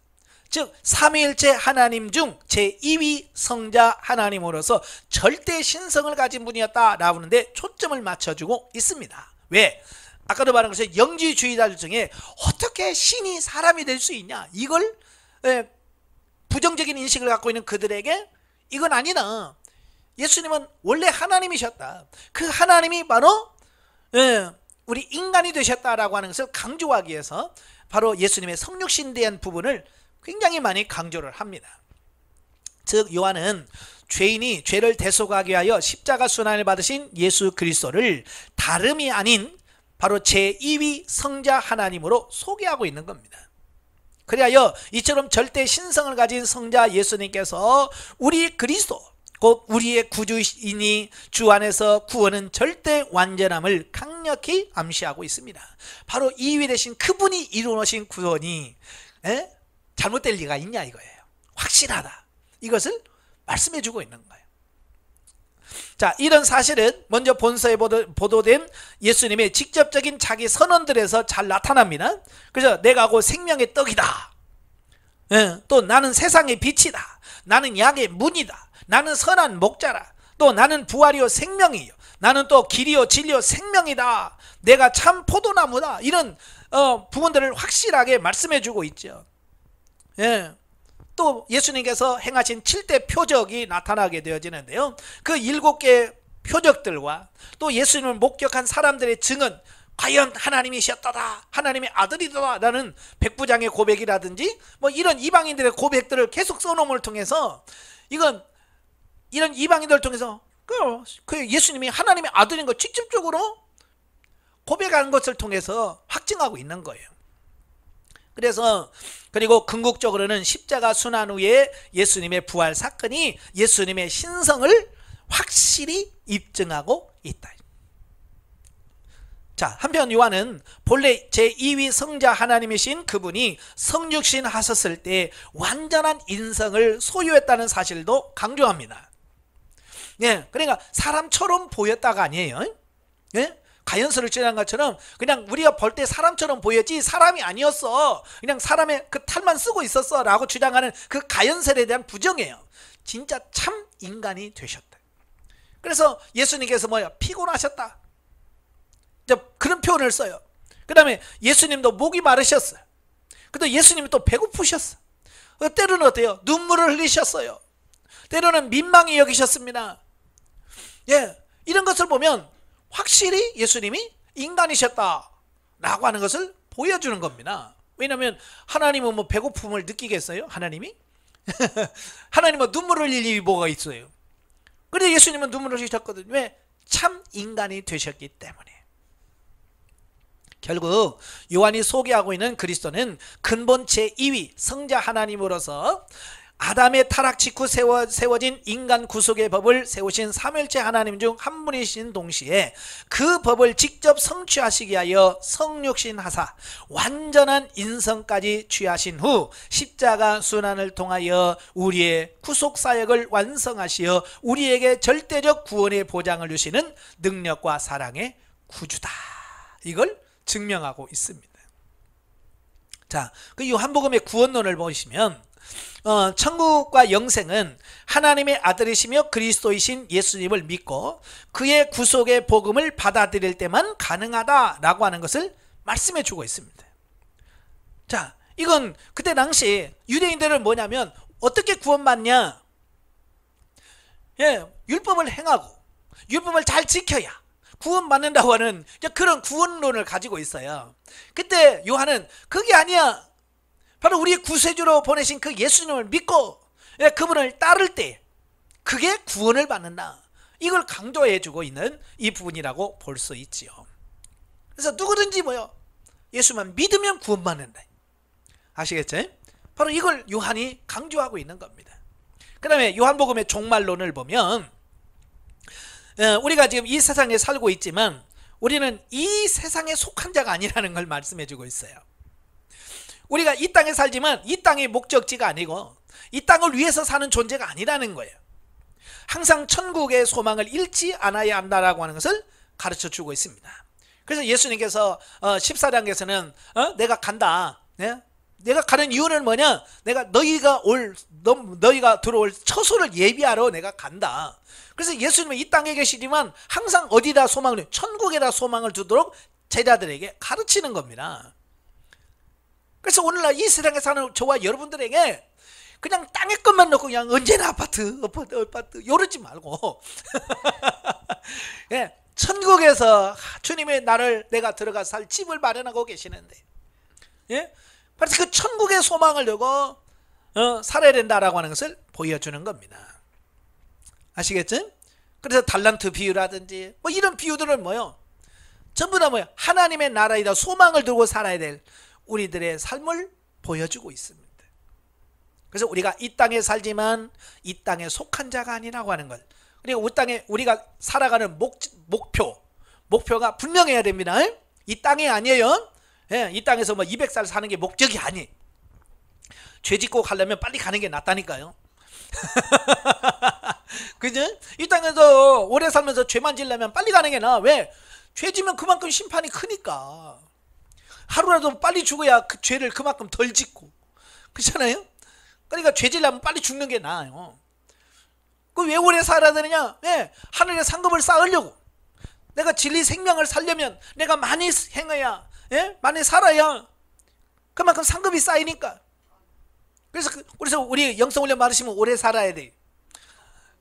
즉 삼위일체 하나님 중 제2위 성자 하나님으로서 절대 신성을 가진 분이었다라고 하는데 초점을 맞춰주고 있습니다. 왜? 아까도 말한 것처럼 영지주의자들 중에 어떻게 신이 사람이 될 수 있냐, 이걸 부정적인 인식을 갖고 있는 그들에게 이건 아니다. 예수님은 원래 하나님이셨다. 그 하나님이 바로 우리 인간이 되셨다라고 하는 것을 강조하기 위해서 바로 예수님의 성육신에 대한 부분을 굉장히 많이 강조를 합니다. 즉 요한은 죄인이 죄를 대속하기 위하여 십자가 순환을 받으신 예수 그리스도를 다름이 아닌 바로 제2위 성자 하나님으로 소개하고 있는 겁니다. 그리하여 이처럼 절대 신성을 가진 성자 예수님께서 우리 그리스도 곧 우리의 구주이니 주 안에서 구원은 절대 완전함을 강력히 암시하고 있습니다. 바로 2위 되신 그분이 이루어놓으신 구원이 잘못될 리가 있냐 이거예요. 확실하다. 이것을 말씀해주고 있는 거예요. 자, 이런 사실은 먼저 본서에 보도된 예수님의 직접적인 자기 선언들에서 잘 나타납니다. 그래서 내가 곧 생명의 떡이다. 또 나는 세상의 빛이다. 나는 양의 문이다. 나는 선한 목자라. 또 나는 부활이요 생명이요. 나는 또 길이요 진리요 생명이다. 내가 참 포도나무다. 이런 부분들을 확실하게 말씀해주고 있죠. 또 예수님께서 행하신 7대 표적이 나타나게 되어지는데요. 그 7개 표적들과 또 예수님을 목격한 사람들의 증언, 과연 하나님이셨다다, 하나님의 아들이다 라는 백부장의 고백이라든지 뭐 이런 이방인들의 고백들을 계속 써놓음을 통해서 이런 이방인들을 통해서 그 예수님이 하나님의 아들인 걸 직접적으로 고백하는 것을 통해서 확증하고 있는 거예요. 그리고 궁극적으로는 십자가 순환 후에 예수님의 부활 사건이 예수님의 신성을 확실히 입증하고 있다. 자, 한편 요한은 본래 제2위 성자 하나님이신 그분이 성육신 하셨을 때 완전한 인성을 소유했다는 사실도 강조합니다. 그러니까 사람처럼 보였다가 아니에요. 가연서를 지난 것처럼 그냥 우리가 볼 때 사람처럼 보였지 사람이 아니었어, 그냥 사람의 그 탈만 쓰고 있었어 라고 주장하는 그 가연설에 대한 부정이에요. 진짜 참 인간이 되셨다. 그래서 예수님께서 피곤하셨다, 그런 표현을 써요. 그 다음에 예수님도 목이 마르셨어요. 근데 예수님이 또 배고프셨어. 때로는 어때요? 눈물을 흘리셨어요. 때로는 민망히 여기셨습니다. 이런 것을 보면 확실히 예수님이 인간이셨다라고 하는 것을 보여주는 겁니다. 왜냐하면 하나님은 배고픔을 느끼겠어요? 하나님이? 하나님은 눈물을 흘릴 일이 뭐가 있어요? 그런데 예수님은 눈물을 흘리셨거든요. 왜? 참 인간이 되셨기 때문에. 결국 요한이 소개하고 있는 그리스도는 근본 제2위 성자 하나님으로서 아담의 타락 직후 세워진 인간 구속의 법을 세우신 삼위일체 하나님 중 한 분이신 동시에 그 법을 직접 성취하시기 위하여 성육신하사 완전한 인성까지 취하신 후 십자가 순환을 통하여 우리의 구속사역을 완성하시어 우리에게 절대적 구원의 보장을 주시는 능력과 사랑의 구주다. 이걸 증명하고 있습니다. 자, 그 요한복음의 구원론을 보시면 천국과 영생은 하나님의 아들이시며 그리스도이신 예수님을 믿고 그의 구속의 복음을 받아들일 때만 가능하다라고 하는 것을 말씀해 주고 있습니다. 자, 이건 그때 당시 유대인들은 뭐냐면 어떻게 구원받냐? 율법을 행하고 율법을 잘 지켜야 구원받는다고 하는 그런 구원론을 가지고 있어요. 그때 요한은 그게 아니야. 바로 우리의 구세주로 보내신 그 예수님을 믿고 그분을 따를 때 그게 구원을 받는다. 이걸 강조해주고 있는 이 부분이라고 볼 수 있지요. 그래서 누구든지 예수만 믿으면 구원받는다. 아시겠죠? 바로 이걸 요한이 강조하고 있는 겁니다. 그 다음에 요한복음의 종말론을 보면 우리가 지금 이 세상에 살고 있지만 우리는 이 세상에 속한 자가 아니라는 걸 말씀해 주고 있어요. 우리가 이 땅에 살지만 이 땅이 목적지가 아니고 이 땅을 위해서 사는 존재가 아니라는 거예요. 항상 천국의 소망을 잃지 않아야 한다라고 하는 것을 가르쳐 주고 있습니다. 그래서 예수님께서 14장에서는 내가 간다. 네? 내가 가는 이유는 뭐냐? 내가 너희가 들어올 처소를 예비하러 내가 간다. 그래서 예수님은 이 땅에 계시지만 항상 어디다 소망을, 천국에다 소망을 두도록 제자들에게 가르치는 겁니다. 그래서 오늘날 이 세상에 사는 저와 여러분들에게 그냥 땅에 것만 놓고 그냥 언제나 아파트 이러지 말고 예, 천국에서 주님의 나를 내가 들어가 살 집을 마련하고 계시는데, 예? 그래서 그 천국의 소망을 두고 살아야 된다라고 하는 것을 보여주는 겁니다. 아시겠죠? 그래서 달란트 비유라든지 뭐 이런 비유들은 뭐요? 전부 다 뭐요? 하나님의 나라에다 소망을 두고 살아야 될 우리들의 삶을 보여주고 있습니다. 그래서 우리가 이 땅에 살지만 이 땅에 속한 자가 아니라고 하는 것. 그리고 이 땅에 우리가 살아가는 목표가 분명해야 됩니다. 이 땅이 아니에요. 예, 이 땅에서 뭐 200살 사는 게 목적이 아니. 죄 짓고 가려면 빨리 가는 게 낫다니까요. 그죠? 이 땅에서 오래 살면서 죄만 지려면 빨리 가는 게 나아. 왜? 죄 지면 그만큼 심판이 크니까. 하루라도 빨리 죽어야 그 죄를 그만큼 덜 짓고. 그렇잖아요? 그러니까 죄 지려면 빨리 죽는 게 나아요. 그 왜 오래 살아야 되느냐? 네, 하늘의 상급을 쌓으려고. 내가 진리 생명을 살려면 내가 많이 행해야, 예? 많이 살아야 그만큼 상급이 쌓이니까. 그래서 우리 영성훈련 받으시면 오래 살아야 돼.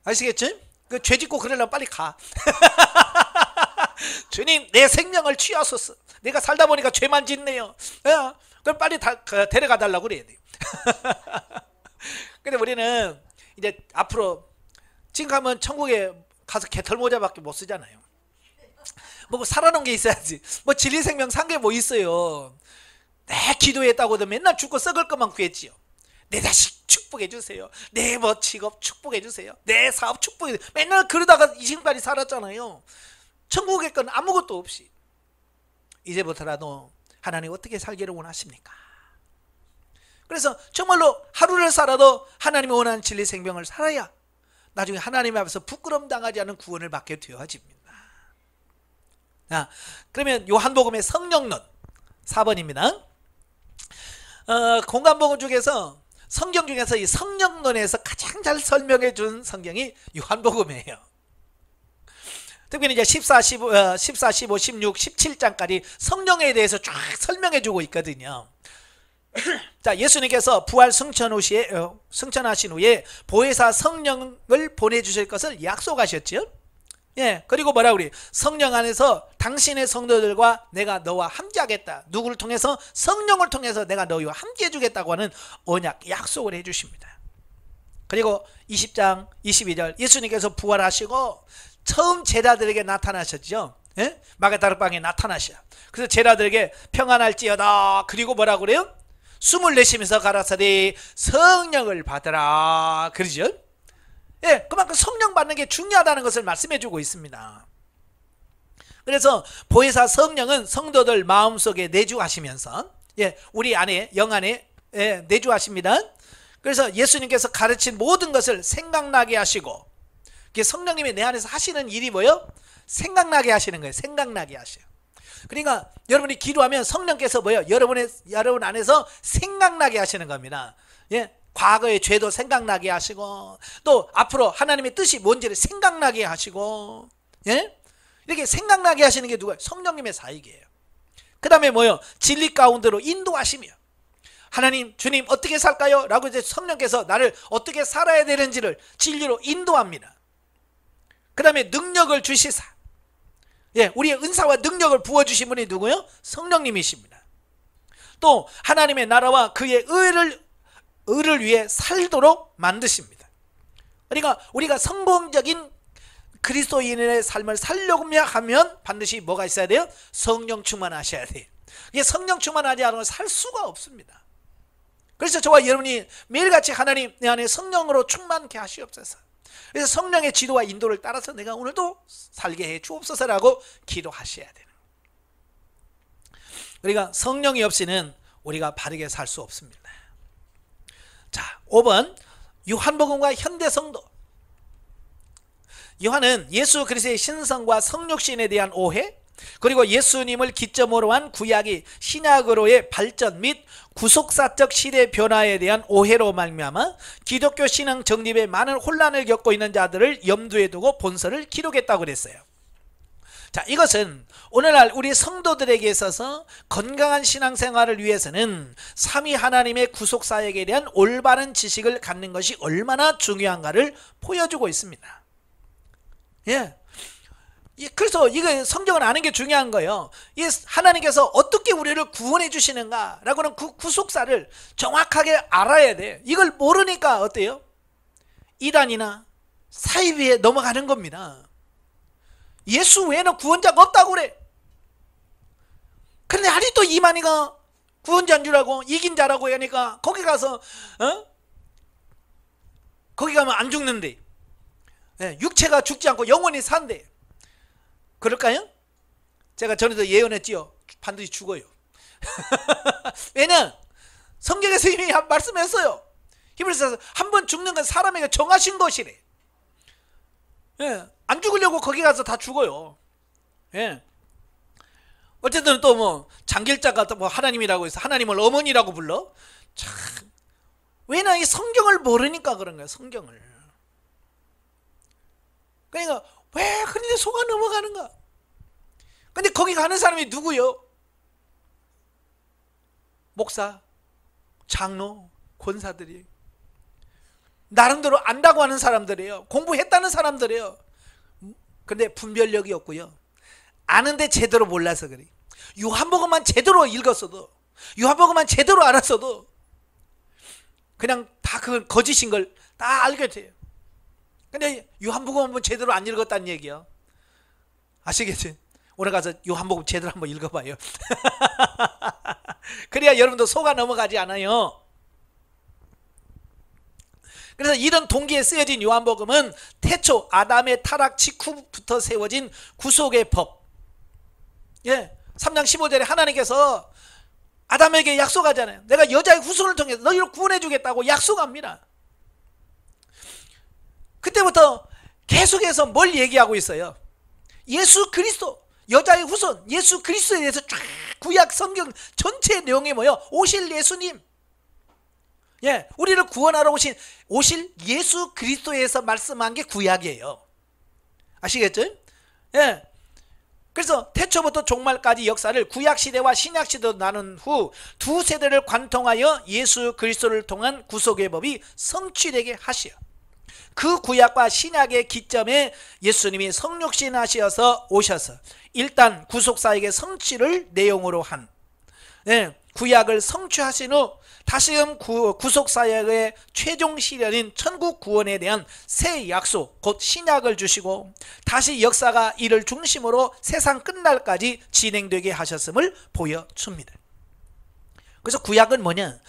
아시겠죠? 그 죄 짓고 그러려면 빨리 가. 주님, 내 생명을 취하소서. 내가 살다 보니까 죄만 짓네요. 그럼 빨리 데려가 달라고 그래야 돼. 근데 우리는 이제 앞으로 지금 가면 천국에 가서 개털모자밖에 못 쓰잖아요. 뭐 살아놓은 게 있어야지. 뭐 진리생명 산 게 뭐 있어요. 내 기도했다고도 맨날 죽고 썩을 것만 구했지요. 내 자식 축복해 주세요. 내 뭐 직업 축복해 주세요. 내 사업 축복해 주세요. 맨날 그러다가 이 지금까지 살았잖아요. 천국의 건 아무것도 없이. 이제부터라도 하나님 어떻게 살기를 원하십니까? 그래서 정말로 하루를 살아도 하나님이 원하는 진리 생명을 살아야 나중에 하나님 앞에서 부끄러움 당하지 않은 구원을 받게 되어집니다. 그러면 요한복음의 성령론 4번입니다. 공간복음 중에서 성경 중에서 이 성령론에서 가장 잘 설명해 준 성경이 요한복음이에요. 특별히 이제 14, 15, 16, 17장까지 성령에 대해서 쫙 설명해 주고 있거든요. 자, 예수님께서 부활 승천하신 후에 보혜사 성령을 보내주실 것을 약속하셨죠. 예, 그리고 뭐라 그래? 성령 안에서 당신의 성도들과 내가 너와 함께하겠다. 누구를 통해서? 성령을 통해서 내가 너희와 함께 해주겠다고 하는 언약 약속을 해주십니다. 그리고 20장 22절 예수님께서 부활하시고 처음 제자들에게 나타나셨죠. 예? 마가다락방에 나타나셔. 그래서 제자들에게 평안할지어다. 그리고 뭐라 그래요? 숨을 내쉬면서 가라사대 성령을 받으라. 그러죠. 예, 그만큼 성령 받는 게 중요하다는 것을 말씀해 주고 있습니다. 그래서 보혜사 성령은 성도들 마음속에 내주하시면서, 예, 우리 안에 영 안에, 예, 내주하십니다. 그래서 예수님께서 가르친 모든 것을 생각나게 하시고, 성령님이 내 안에서 하시는 일이 뭐예요? 생각나게 하시는 거예요. 생각나게 하셔요. 그러니까 여러분이 기도하면 성령께서 뭐예요? 여러분 안에서 생각나게 하시는 겁니다. 예, 과거의 죄도 생각나게 하시고 또 앞으로 하나님의 뜻이 뭔지를 생각나게 하시고, 예? 이렇게 생각나게 하시는 게 누구예요? 성령님의 사역이에요. 그 다음에 뭐예요? 진리 가운데로 인도하시며 하나님 주님 어떻게 살까요? 라고 이제 성령께서 나를 어떻게 살아야 되는지를 진리로 인도합니다. 그 다음에 능력을 주시사, 예, 우리의 은사와 능력을 부어주신 분이 누구예요? 성령님이십니다. 또 하나님의 나라와 그의 의를 위해 살도록 만드십니다. 그러니까 우리가 성공적인 그리스도인의 삶을 살려고 하면 반드시 뭐가 있어야 돼요? 성령 충만하셔야 돼요. 이게 성령 충만하지 않으면 살 수가 없습니다. 그래서 저와 여러분이 매일같이 하나님 내 안에 성령으로 충만케 하시옵소서. 그래서 성령의 지도와 인도를 따라서 내가 오늘도 살게 해 주옵소서라고 기도하셔야 되는. 그러니까 성령이 없이는 우리가 바르게 살 수 없습니다. 자, 5번 요한복음과 현대성도. 요한은 예수 그리스도의 신성과 성육신에 대한 오해, 그리고 예수님을 기점으로 한 구약이 신약으로의 발전 및 구속사적 시대 변화에 대한 오해로 말미암아 기독교 신앙 정립에 많은 혼란을 겪고 있는 자들을 염두에 두고 본서를 기록했다고 그랬어요. 자, 이것은 오늘날 우리 성도들에게 있어서 건강한 신앙생활을 위해서는 삼위 하나님의 구속사역에 대한 올바른 지식을 갖는 것이 얼마나 중요한가를 보여주고 있습니다. 예. 그래서 이거 성경을 아는 게 중요한 거예요. 하나님께서 어떻게 우리를 구원해 주시는가 라고는 그 구속사를 정확하게 알아야 돼. 이걸 모르니까 어때요? 이단이나 사이비에 넘어가는 겁니다. 예수 외에는 구원자가 없다고 그래. 그런데 아직도 이만희가 구원자인 줄 알고 이긴 자라고 하니까 거기 가서 거기 가면 안 죽는데, 육체가 죽지 않고 영원히 산대. 그럴까요? 제가 전에도 예언했지요. 반드시 죽어요. 왜냐? 성경에서 이미 말씀했어요. 히브리서에서 한 번 죽는 건 사람에게 정하신 것이래. 안 죽으려고 거기 가서 다 죽어요. 어쨌든 또 뭐 장길자가 또 뭐 하나님이라고 해서 하나님을 어머니라고 불러. 참, 왜냐? 이 성경을 모르니까 그런 거야. 성경을. 그러니까 왜 그런데 속아 넘어가는가? 근데 거기 가는 사람이 누구요? 목사, 장로, 권사들이 나름대로 안다고 하는 사람들이에요. 공부했다는 사람들이에요. 근데 분별력이 없고요. 아는데 제대로 몰라서 그래. 요한복음만 제대로 읽었어도, 요한복음만 제대로 알았어도 그냥 다 그 거짓인 걸 다 알게 돼요. 근데 요한복음 한번 제대로 안 읽었다는 얘기야. 아시겠지? 오늘 가서 요한복음 제대로 한번 읽어봐요. 그래야 여러분도 속아 넘어가지 않아요. 그래서 이런 동기에 쓰여진 요한복음은 태초 아담의 타락 직후부터 세워진 구속의 법. 3장 15절에 하나님께서 아담에게 약속하잖아요. 내가 여자의 후손을 통해서 너희를 구원해 주겠다고 약속합니다. 그때부터 계속해서 뭘 얘기하고 있어요? 예수 그리스도, 여자의 후손 예수 그리스도에 대해서 쫙 구약 성경 전체 내용이 뭐예요? 오실 예수님, 우리를 구원하러 오실 예수 그리스도에서 말씀한 게 구약이에요. 아시겠죠? 그래서 태초부터 종말까지 역사를 구약시대와 신약시대로 나눈 후 두 세대를 관통하여 예수 그리스도를 통한 구속의 법이 성취되게 하시어 그 구약과 신약의 기점에 예수님이 성육신 하시어서 오셔서 일단 구속사역의 성취를 내용으로 한 구약을 성취하신 후 다시금 구속사역의 최종 시련인 천국 구원에 대한 새 약속 곧 신약을 주시고 다시 역사가 이를 중심으로 세상 끝날까지 진행되게 하셨음을 보여줍니다. 그래서 구약은 뭐냐?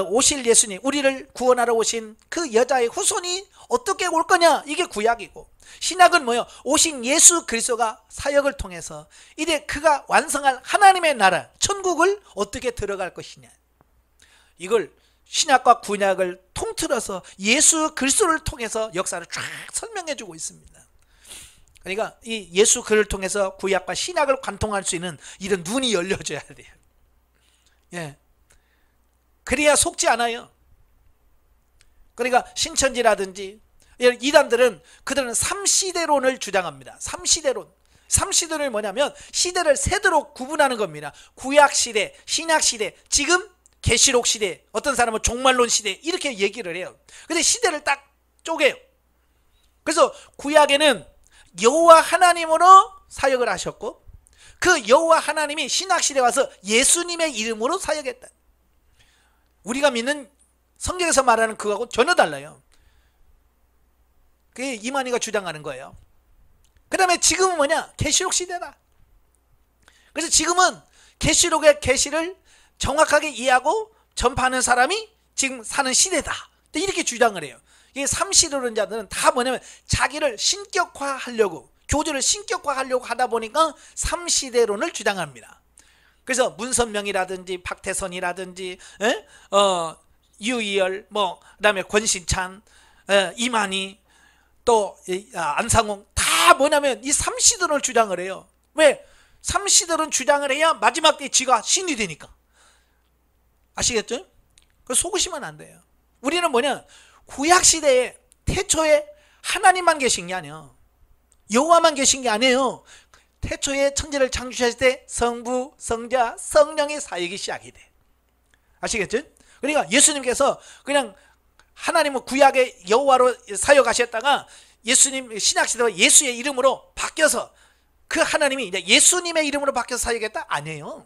오실 예수님, 우리를 구원하러 오신 그 여자의 후손이 어떻게 올 거냐, 이게 구약이고, 신약은 뭐요? 오신 예수 그리스도가 사역을 통해서 이제 그가 완성할 하나님의 나라 천국을 어떻게 들어갈 것이냐, 이걸 신약과 구약을 통틀어서 예수 그리스도를 통해서 역사를 쫙 설명해 주고 있습니다. 그러니까 이 예수 그를 통해서 구약과 신약을 관통할 수 있는 이런 눈이 열려져야 돼요. 그래야 속지 않아요. 그러니까 신천지라든지 이단들은 그들은 3시대론을 주장합니다. 3시대론. 3시대론이 뭐냐면 시대를 세대로 구분하는 겁니다. 구약시대, 신약시대, 지금 계시록시대, 어떤 사람은 종말론 시대, 이렇게 얘기를 해요. 근데 시대를 딱 쪼개요. 그래서 구약에는 여호와 하나님으로 사역을 하셨고 그 여호와 하나님이 신약시대에 와서 예수님의 이름으로 사역했다. 우리가 믿는 성경에서 말하는 그거하고 전혀 달라요. 그게 이만희가 주장하는 거예요. 그 다음에 지금은 뭐냐? 계시록 시대다. 그래서 지금은 계시록의 계시를 정확하게 이해하고 전파하는 사람이 지금 사는 시대다. 이렇게 주장을 해요. 이 삼시대론자들은 다 뭐냐면 자기를 신격화하려고, 교주를 신격화하려고 하다 보니까 삼시대론을 주장합니다. 그래서 문선명이라든지 박태선이라든지 유희열, 그다음에 권신찬, 이만희, 또 안상홍 다 뭐냐면 이 삼시대론을 주장을 해요. 왜? 삼시대론 주장을 해야 마지막 때 지가 신이 되니까. 아시겠죠? 그 속으시면 안 돼요. 우리는 뭐냐, 구약시대에 태초에 하나님만 계신 게 아니에요. 여호와만 계신 게 아니에요. 태초에 천지를 창조하실 때 성부, 성자, 성령의 사역이 시작이 돼. 아시겠죠? 그러니까 예수님께서 그냥 하나님은 구약의 여호와로 사역하셨다가 예수님 신약시대와 예수의 이름으로 바뀌어서 그 하나님이 이제 예수님의 이름으로 바뀌어서 사역했다? 아니에요.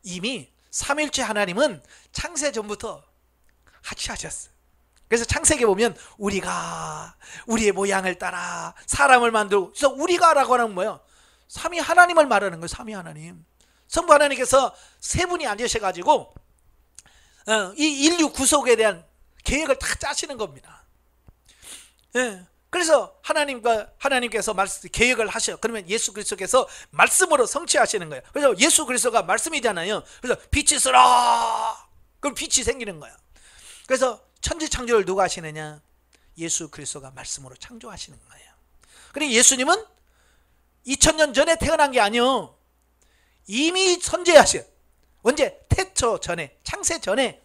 이미 삼위일체 하나님은 창세 전부터 같이 하셨어요. 그래서 창세기에 보면 우리가 우리의 모양을 따라 사람을 만들고, 그래서 우리가라고 하는 뭐예요? 삼위 하나님을 말하는 거예요. 삼위 하나님. 성부 하나님께서 세 분이 앉으셔가지고 이 인류 구속에 대한 계획을 다 짜시는 겁니다. 예. 그래서 하나님께서 계획을 하셔. 그러면 예수 그리스도께서 말씀으로 성취하시는 거예요. 그래서 예수 그리스도가 말씀이잖아요. 그래서 빛이 있으라. 그럼 빛이 생기는 거야. 그래서 천지 창조를 누가 하시느냐? 예수 그리스도가 말씀으로 창조하시는 거예요. 그리고 예수님은 2000년 전에 태어난 게 아니요, 이미 선재하셔. 언제? 태초 전에, 창세 전에.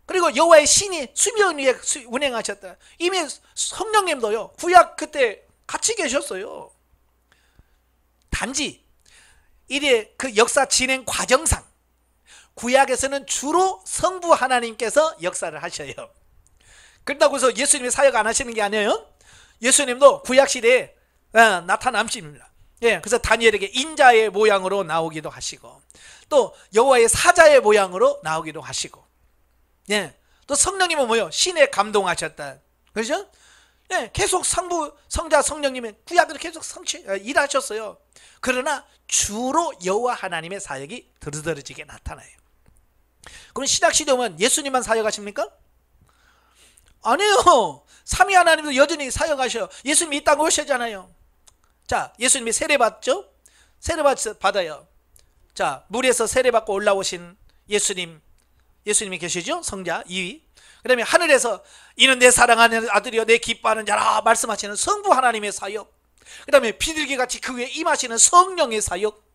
그리고 여호와의 신이 수면 위에 운행하셨다. 이미 성령님도요, 구약 그때 같이 계셨어요. 단지 이래 그 역사 진행 과정상 구약에서는 주로 성부 하나님께서 역사를 하셔요. 그렇다고 해서 예수님이 사역 안 하시는 게 아니에요. 예수님도 구약시대에 나타남십니다. 예, 그래서 다니엘에게 인자의 모양으로 나오기도 하시고, 또 여호와의 사자의 모양으로 나오기도 하시고, 예, 또 성령님은 뭐요? 신에 감동하셨다. 그렇죠? 예, 계속 성부, 성자, 성령님의 구약으로 계속 일하셨어요. 그러나 주로 여호와 하나님의 사역이 드러지게 나타나요. 그럼 신약시대 오면 예수님만 사역하십니까? 아니에요. 삼위 하나님도 여전히 사역하셔요. 예수님이 이 땅에 오셨잖아요. 자, 예수님이 세례받죠? 세례받아요. 자, 물에서 세례받고 올라오신 예수님이 계시죠? 성자 2위. 그 다음에 하늘에서 이는 내 사랑하는 아들이여 내 기뻐하는 자라 말씀하시는 성부 하나님의 사역. 그 다음에 비둘기같이 그 위에 임하시는 성령의 사역.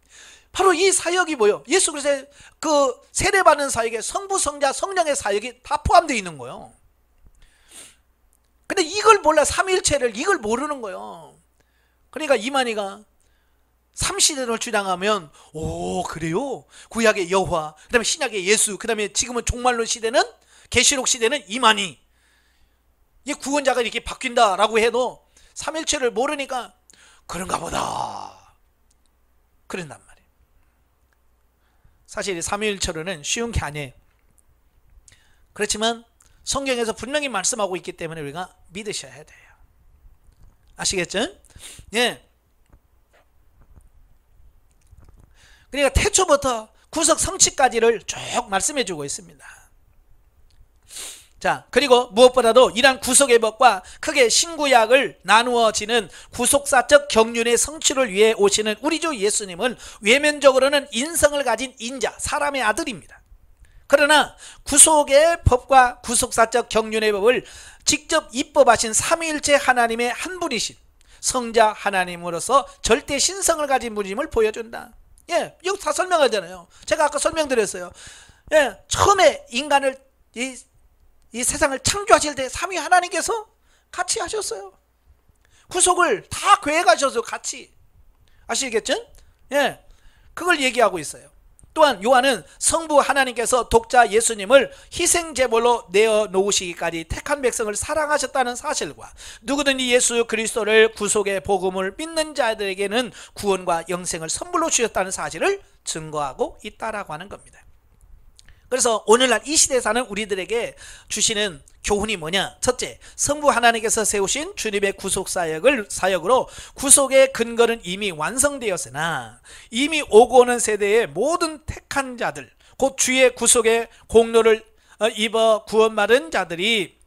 바로 이 사역이 뭐예요? 예수 그리스도의 그 세례받는 사역에 성부, 성자, 성령의 사역이 다 포함되어 있는 거예요. 근데 이걸 몰라. 삼위일체를 이걸 모르는 거예요. 그러니까 이만희가 삼시대를 주장하면, 오 그래요? 구약의 여호와, 그 다음에 신약의 예수, 그 다음에 지금은 종말론 시대는, 계시록 시대는 이만희, 이 구원자가 이렇게 바뀐다라고 해도 삼일체를 모르니까 그런가 보다 그런단 말이에요. 사실 삼위일체론은 쉬운 게 아니에요. 그렇지만 성경에서 분명히 말씀하고 있기 때문에 우리가 믿으셔야 돼요. 아시겠죠? 예. 그러니까 태초부터 구속 성취까지를 쭉 말씀해 주고 있습니다. 자, 그리고 무엇보다도 이러한 구속의 법과 크게 신구약을 나누어지는 구속사적 경륜의 성취를 위해 오시는 우리 주 예수님은 외면적으로는 인성을 가진 인자, 사람의 아들입니다. 그러나 구속의 법과 구속사적 경륜의 법을 직접 입법하신 삼위일체 하나님의 한 분이신 성자 하나님으로서 절대 신성을 가진 분임을 보여준다. 예, 여기 다 설명하잖아요. 제가 아까 설명드렸어요. 예, 처음에 인간을 이 세상을 창조하실 때 삼위 하나님께서 같이 하셨어요. 구속을 다 계획하셔서 같이. 아시겠죠? 예, 그걸 얘기하고 있어요. 또한 요한은 성부 하나님께서 독자 예수님을 희생제물로 내어놓으시기까지 택한 백성을 사랑하셨다는 사실과 누구든지 예수 그리스도를 구속의 복음을 믿는 자들에게는 구원과 영생을 선물로 주셨다는 사실을 증거하고 있다라고 하는 겁니다. 그래서 오늘날 이 시대에 사는 우리들에게 주시는 교훈이 뭐냐? 첫째, 성부 하나님께서 세우신 주님의 사역으로 구속의 근거는 이미 완성되었으나 이미 오고 오는 세대의 모든 택한 자들, 곧 주의 구속의 공로를 입어 구원받은 자들이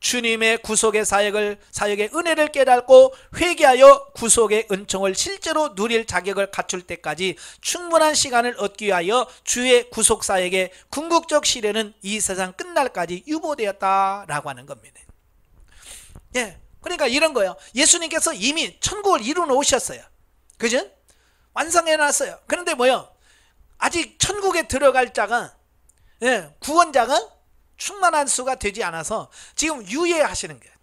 주님의 구속의 사역의 은혜를 깨닫고 회개하여 구속의 은총을 실제로 누릴 자격을 갖출 때까지 충분한 시간을 얻기 위하여 주의 구속 사역의 궁극적 시련은 이 세상 끝날까지 유보되었다라고 하는 겁니다. 예, 그러니까 이런 거예요. 예수님께서 이미 천국을 이루어 놓으셨어요. 그죠? 완성해 놨어요. 그런데 뭐요? 아직 천국에 들어갈 자가, 예, 구원자가 충만한 수가 되지 않아서 지금 유예하시는 거예요.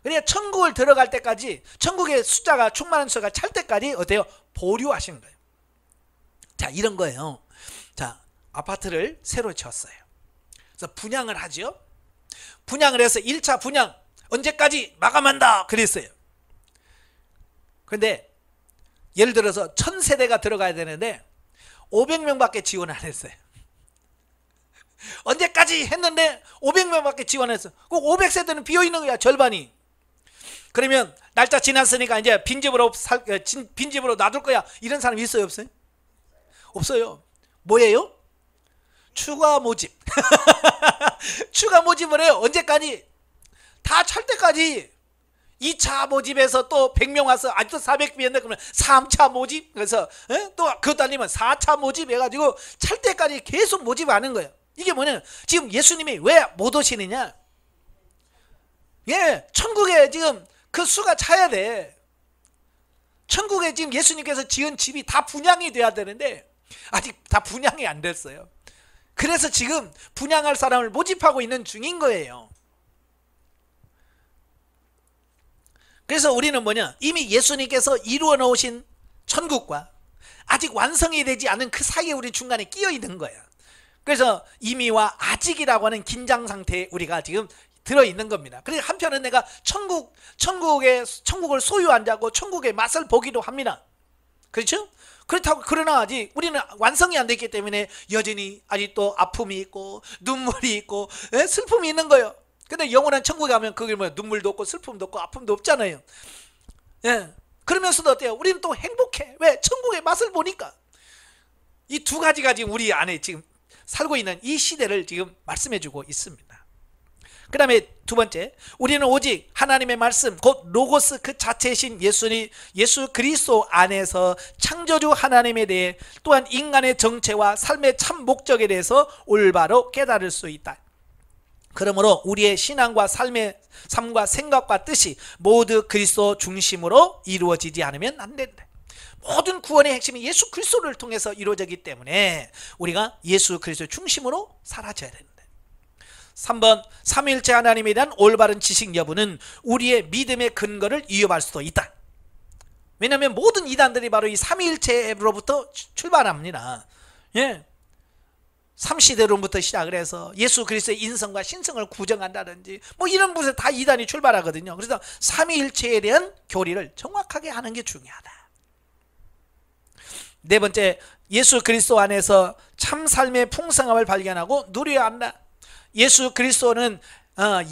그러니까 천국을 들어갈 때까지, 천국의 숫자가 충만한 수가 찰 때까지 어때요? 보류하시는 거예요. 자, 이런 거예요. 자, 아파트를 새로 지었어요. 그래서 분양을 하죠. 분양을 해서 1차 분양 언제까지 마감한다 그랬어요. 그런데 예를 들어서 1000세대가 들어가야 되는데 500명밖에 지원 안 했어요. 언제까지 했는데 500명밖에 지원했어. 그 500세대는 비어있는 거야, 절반이. 그러면 날짜 지났으니까 이제 빈집으로 놔둘 거야, 이런 사람 있어요, 없어요? 없어요. 뭐예요? 추가 모집. 추가 모집을 해요. 언제까지? 다 찰 때까지. 2차 모집에서 또 100명 와서 아직도 400비었는데 그러면 3차 모집, 그래서 또 그것도 아니면 4차 모집 해가지고 찰 때까지 계속 모집하는 거예요. 이게 뭐냐면 지금 예수님이 왜 못 오시느냐? 예, 천국에 지금 그 수가 차야 돼. 천국에 지금 예수님께서 지은 집이 다 분양이 돼야 되는데 아직 다 분양이 안 됐어요. 그래서 지금 분양할 사람을 모집하고 있는 중인 거예요. 그래서 우리는 뭐냐? 이미 예수님께서 이루어 놓으신 천국과 아직 완성이 되지 않은 그 사이에 우리 중간에 끼어 있는 거예요. 그래서 이미와 아직이라고 하는 긴장 상태에 우리가 지금 들어있는 겁니다. 그래서 한편은 내가 천국을 소유한 자고 천국의 맛을 보기도 합니다. 그렇죠? 그렇다고, 그러나 아직 우리는 완성이 안 됐기 때문에 여전히 아직도 아픔이 있고 눈물이 있고 슬픔이 있는 거예요. 근데 영원한 천국에 가면 그게 뭐야? 눈물도 없고 슬픔도 없고 아픔도 없잖아요. 예. 그러면서도 어때요? 우리는 또 행복해. 왜? 천국의 맛을 보니까. 이 두 가지가 지금 우리 안에 지금 살고 있는 이 시대를 지금 말씀해 주고 있습니다. 그 다음에 두 번째, 우리는 오직 하나님의 말씀, 곧 로고스 그 자체이신 예수 그리스도 안에서 창조주 하나님에 대해 또한 인간의 정체와 삶의 참 목적에 대해서 올바로 깨달을 수 있다. 그러므로 우리의 신앙과 삶과 생각과 뜻이 모두 그리스도 중심으로 이루어지지 않으면 안 된다. 모든 구원의 핵심이 예수 그리스도를 통해서 이루어지기 때문에 우리가 예수 그리스도 중심으로 살아져야 된다. 3번, 삼위일체 하나님에 대한 올바른 지식 여부는 우리의 믿음의 근거를 위협할 수도 있다. 왜냐하면 모든 이단들이 바로 이 삼위일체로부터 출발합니다. 예. 삼시대론부터 시작을 해서 예수 그리스도의 인성과 신성을 구정한다든지 뭐 이런 곳에 다 이단이 출발하거든요. 그래서 삼위일체에 대한 교리를 정확하게 하는 게 중요하다. 네 번째, 예수 그리스도 안에서 참 삶의 풍성함을 발견하고 누려야 한다. 예수 그리스도는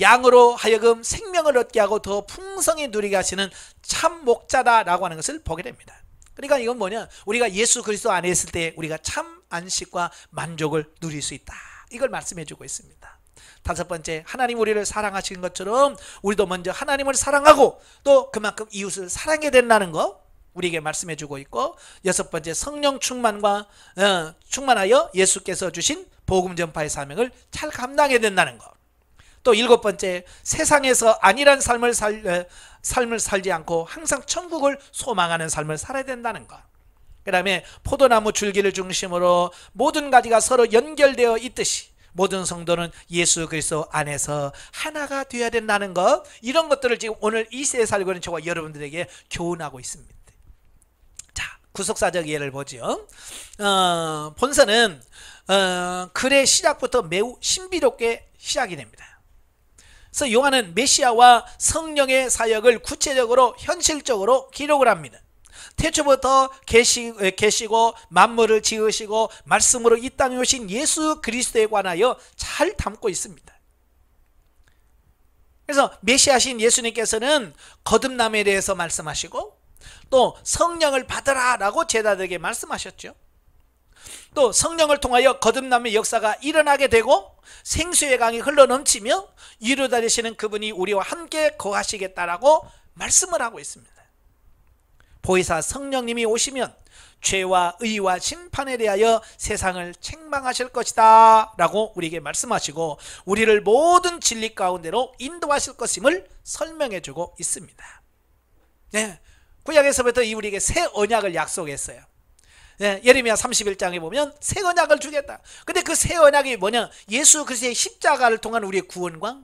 양으로 하여금 생명을 얻게 하고 더 풍성히 누리게 하시는 참 목자다라고 하는 것을 보게 됩니다. 그러니까 이건 뭐냐? 우리가 예수 그리스도 안에 있을 때 우리가 참 안식과 만족을 누릴 수 있다. 이걸 말씀해 주고 있습니다. 다섯 번째, 하나님 우리를 사랑하신 것처럼 우리도 먼저 하나님을 사랑하고 또 그만큼 이웃을 사랑해야 된다는 거 우리에게 말씀해 주고 있고, 여섯 번째, 성령 충만하여 예수께서 주신 복음 전파의 사명을 잘 감당해야 된다는 거. 또 일곱 번째, 세상에서 안일한 삶을 살지 않고 항상 천국을 소망하는 삶을 살아야 된다는 것. 그 다음에 포도나무 줄기를 중심으로 모든 가지가 서로 연결되어 있듯이 모든 성도는 예수 그리스도 안에서 하나가 되어야 된다는 것. 이런 것들을 지금 오늘 이 시대에 살고 있는 저와 여러분들에게 교훈하고 있습니다. 자, 구속사적 예를 보죠. 본서는 글의 시작부터 매우 신비롭게 시작이 됩니다. 그래서 요한은 메시아와 성령의 사역을 구체적으로 현실적으로 기록을 합니다. 태초부터 계시고 만물을 지으시고 말씀으로 이 땅에 오신 예수 그리스도에 관하여 잘 담고 있습니다. 그래서 메시아신 예수님께서는 거듭남에 대해서 말씀하시고 또 성령을 받으라 라고 제자들에게 말씀하셨죠. 또 성령을 통하여 거듭남의 역사가 일어나게 되고 생수의 강이 흘러넘치며 이루다 되시는 그분이 우리와 함께 거하시겠다라고 말씀을 하고 있습니다. 보혜사 성령님이 오시면 죄와 의와 심판에 대하여 세상을 책망하실 것이다 라고 우리에게 말씀하시고 우리를 모든 진리 가운데로 인도하실 것임을 설명해 주고 있습니다. 네, 구약에서부터 우리에게 새 언약을 약속했어요. 네, 예레미야 31장에 보면 새 언약을 주겠다. 근데 그 새 언약이 뭐냐? 예수 그리스도의 십자가를 통한 우리의 구원과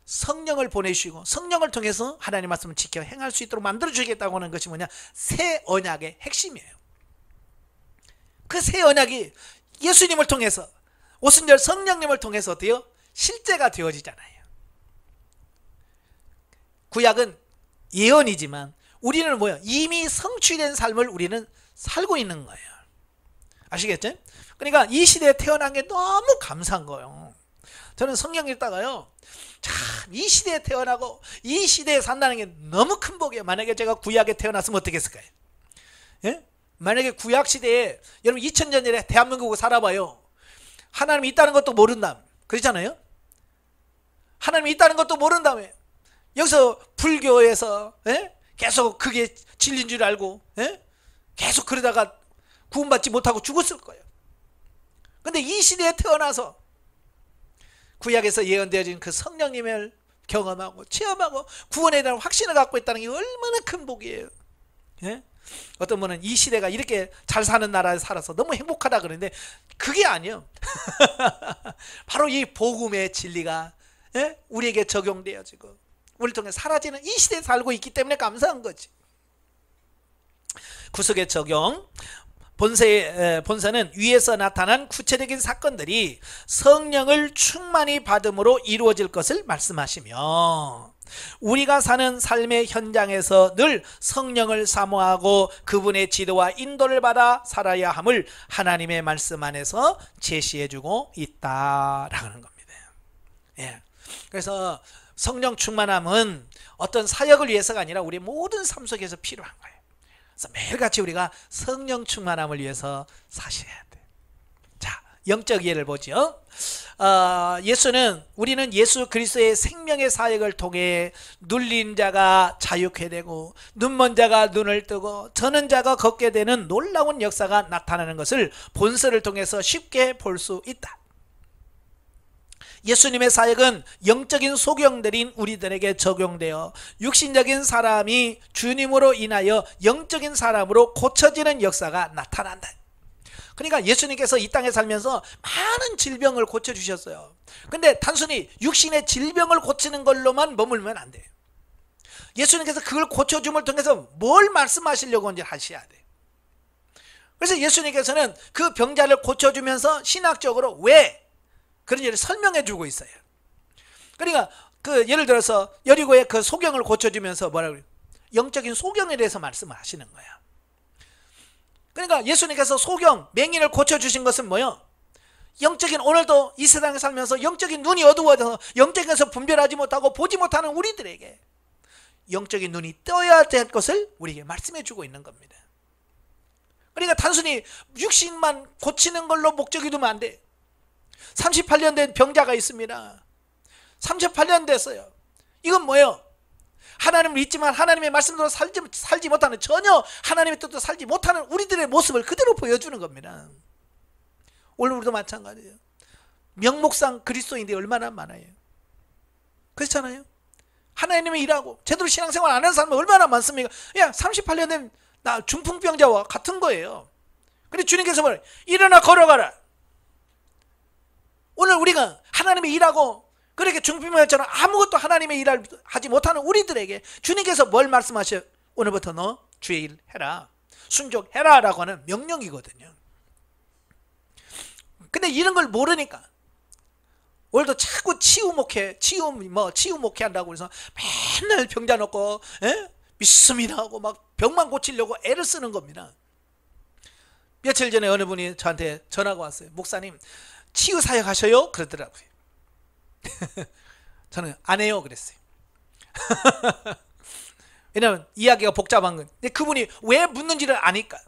성령을 보내주시고 성령을 통해서 하나님의 말씀을 지켜 행할 수 있도록 만들어 주겠다고 하는 것이 뭐냐? 새 언약의 핵심이에요. 그 새 언약이 예수님을 통해서 오순절 성령님을 통해서 어때요? 실제가 되어지잖아요. 구약은 예언이지만 우리는 뭐야? 이미 성취된 삶을 우리는 살고 있는 거예요. 아시겠죠? 그러니까 이 시대에 태어난 게 너무 감사한 거예요. 저는 성경 읽다가요, 참 이 시대에 태어나고 이 시대에 산다는 게 너무 큰 복이에요. 만약에 제가 구약에 태어났으면 어떻게 했을까요? 예? 만약에 구약 시대에 여러분 2000년 전에 대한민국을 살아봐요. 하나님이 있다는 것도 모른다며 그렇잖아요. 하나님이 있다는 것도 모른다며 여기서 불교에서 계속 그게 진리인 줄 알고 계속 그러다가 구원받지 못하고 죽었을 거예요. 근데 이 시대에 태어나서 구약에서 예언되어진 그 성령님을 경험하고 체험하고 구원에 대한 확신을 갖고 있다는 게 얼마나 큰 복이에요. 어떤 분은 이 시대가 이렇게 잘 사는 나라에 살아서 너무 행복하다 그러는데 그게 아니에요. 바로 이 복음의 진리가 우리에게 적용되어지고 우리를 통해 사라지는 이 시대에 살고 있기 때문에 감사한 거지. 구속의 적용. 본서는 위에서 나타난 구체적인 사건들이 성령을 충만히 받음으로 이루어질 것을 말씀하시며 우리가 사는 삶의 현장에서 늘 성령을 사모하고 그분의 지도와 인도를 받아 살아야 함을 하나님의 말씀 안에서 제시해주고 있다라는 겁니다. 예. 그래서 성령 충만함은 어떤 사역을 위해서가 아니라 우리 모든 삶 속에서 필요한 거예요. 그래서 매일같이 우리가 성령 충만함을 위해서 사셔야 돼. 자, 영적 이해를 보죠. 우리는 예수 그리스도의 생명의 사역을 통해 눌린 자가 자유케 되고 눈먼 자가 눈을 뜨고 저는 자가 걷게 되는 놀라운 역사가 나타나는 것을 본서를 통해서 쉽게 볼 수 있다. 예수님의 사역은 영적인 소경들인 우리들에게 적용되어 육신적인 사람이 주님으로 인하여 영적인 사람으로 고쳐지는 역사가 나타난다. 그러니까 예수님께서 이 땅에 살면서 많은 질병을 고쳐주셨어요. 근데 단순히 육신의 질병을 고치는 걸로만 머물면 안 돼요. 예수님께서 그걸 고쳐줌을 통해서 뭘 말씀하시려고 이제 하셔야 돼. 그래서 예수님께서는 그 병자를 고쳐주면서 신학적으로 왜 그런 일을 설명해 주고 있어요. 그러니까 예를 들어서 여리고의 그 소경을 고쳐주면서 뭐라고 그래요? 영적인 소경에 대해서 말씀을 하시는 거예요. 그러니까 예수님께서 소경, 맹인을 고쳐주신 것은 뭐예요? 영적인, 오늘도 이 세상에 살면서 영적인 눈이 어두워져서 영적에서 분별하지 못하고 보지 못하는 우리들에게 영적인 눈이 떠야 될 것을 우리에게 말씀해 주고 있는 겁니다. 그러니까 단순히 육신만 고치는 걸로 목적이 두면 안 돼. 38년 된 병자가 있습니다. 38년 됐어요. 이건 뭐예요? 하나님을 믿지만 하나님의 말씀대로 살지 못하는, 전혀 하나님의 뜻대로 살지 못하는 우리들의 모습을 그대로 보여주는 겁니다. 오늘 우리도 마찬가지예요. 명목상 그리스도인들이 얼마나 많아요. 그렇잖아요. 하나님의 일하고 제대로 신앙생활 안 하는 사람은 얼마나 많습니까? 야, 38년 된 나 중풍병자와 같은 거예요. 근데 주님께서 뭐래요? 일어나 걸어가라. 오늘 우리가 하나님의 일하고 그렇게 중풍병자처럼 아무것도 하나님의 일을 하지 못하는 우리들에게 주님께서 뭘 말씀하셔요? 오늘부터 너 주의 일 해라, 순종해라 라고 하는 명령이거든요. 근데 이런 걸 모르니까 오늘도 자꾸 치유 목회 한다고 해서 맨날 병자 놓고 믿습니다 하고 막 병만 고치려고 애를 쓰는 겁니다. 며칠 전에 어느 분이 저한테 전화가 왔어요. 목사님 치유 사역 하셔요? 그러더라고요. 저는 안 해요 그랬어요. 왜냐하면 이야기가 복잡한 건. 근데 그분이 왜 묻는지를 아니까.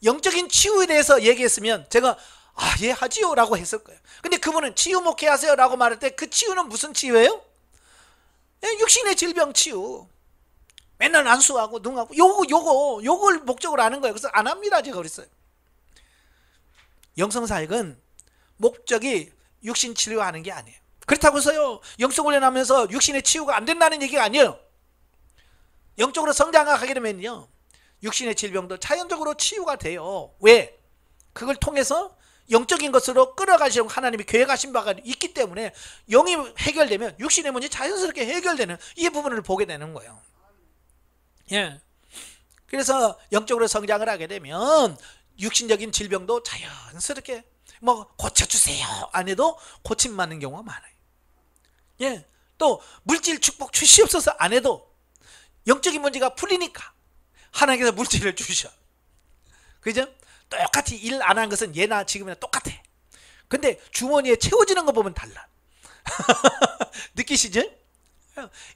영적인 치유에 대해서 얘기했으면 제가 예 하지요 라고 했을 거예요. 근데 그분은 치유 목회하세요 라고 말할 때 그 치유는 무슨 치유예요? 육신의 질병 치유. 맨날 안수하고 능하고 요걸 목적으로 하는 거예요. 그래서 안 합니다 제가 그랬어요. 영성사역은 목적이 육신 치료하는 게 아니에요. 그렇다고 해서요 영성훈련하면서 육신의 치유가 안 된다는 얘기가 아니에요. 영적으로 성장하게 되면요 육신의 질병도 자연적으로 치유가 돼요. 왜? 그걸 통해서 영적인 것으로 끌어가시려고 하나님이 계획하신 바가 있기 때문에 영이 해결되면 육신의 문제 자연스럽게 해결되는 이 부분을 보게 되는 거예요. 예. 그래서 영적으로 성장을 하게 되면 육신적인 질병도 자연스럽게 뭐 고쳐주세요 안 해도 고침받는 경우가 많아요. 예. 또 물질 축복 주시옵소서 안 해도 영적인 문제가 풀리니까 하나님께서 물질을 주셔. 그죠? 똑같이 일 안 한 것은 예나 지금이나 똑같아. 근데 주머니에 채워지는 거 보면 달라. 느끼시죠?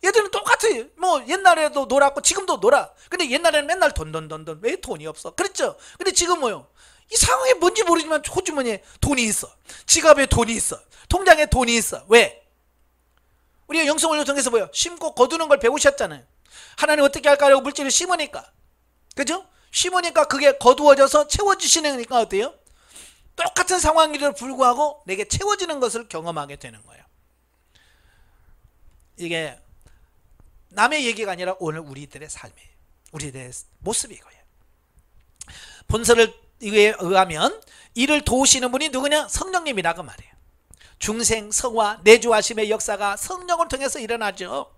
얘들은 똑같아요. 뭐 옛날에도 놀았고 지금도 놀아. 근데 옛날에는 맨날 돈 왜 돈이 없어? 그랬죠? 근데 지금 뭐요? 이 상황이 뭔지 모르지만 호주머니에 돈이 있어. 지갑에 돈이 있어. 통장에 돈이 있어. 왜? 우리가 영성훈련 통해서 뭐요? 심고 거두는 걸 배우셨잖아요. 하나님 어떻게 할까요? 물질을 심으니까. 그죠? 심으니까 그게 거두어져서 채워주시니까 어때요? 똑같은 상황에도 불구하고 내게 채워지는 것을 경험하게 되는 거예요. 이게 남의 얘기가 아니라 오늘 우리들의 삶이에요. 우리들의 모습이고요. 본서를 의하면 이를 도우시는 분이 누구냐? 성령님이라고 말해요. 중생, 성화, 내주하심의 역사가 성령을 통해서 일어나죠.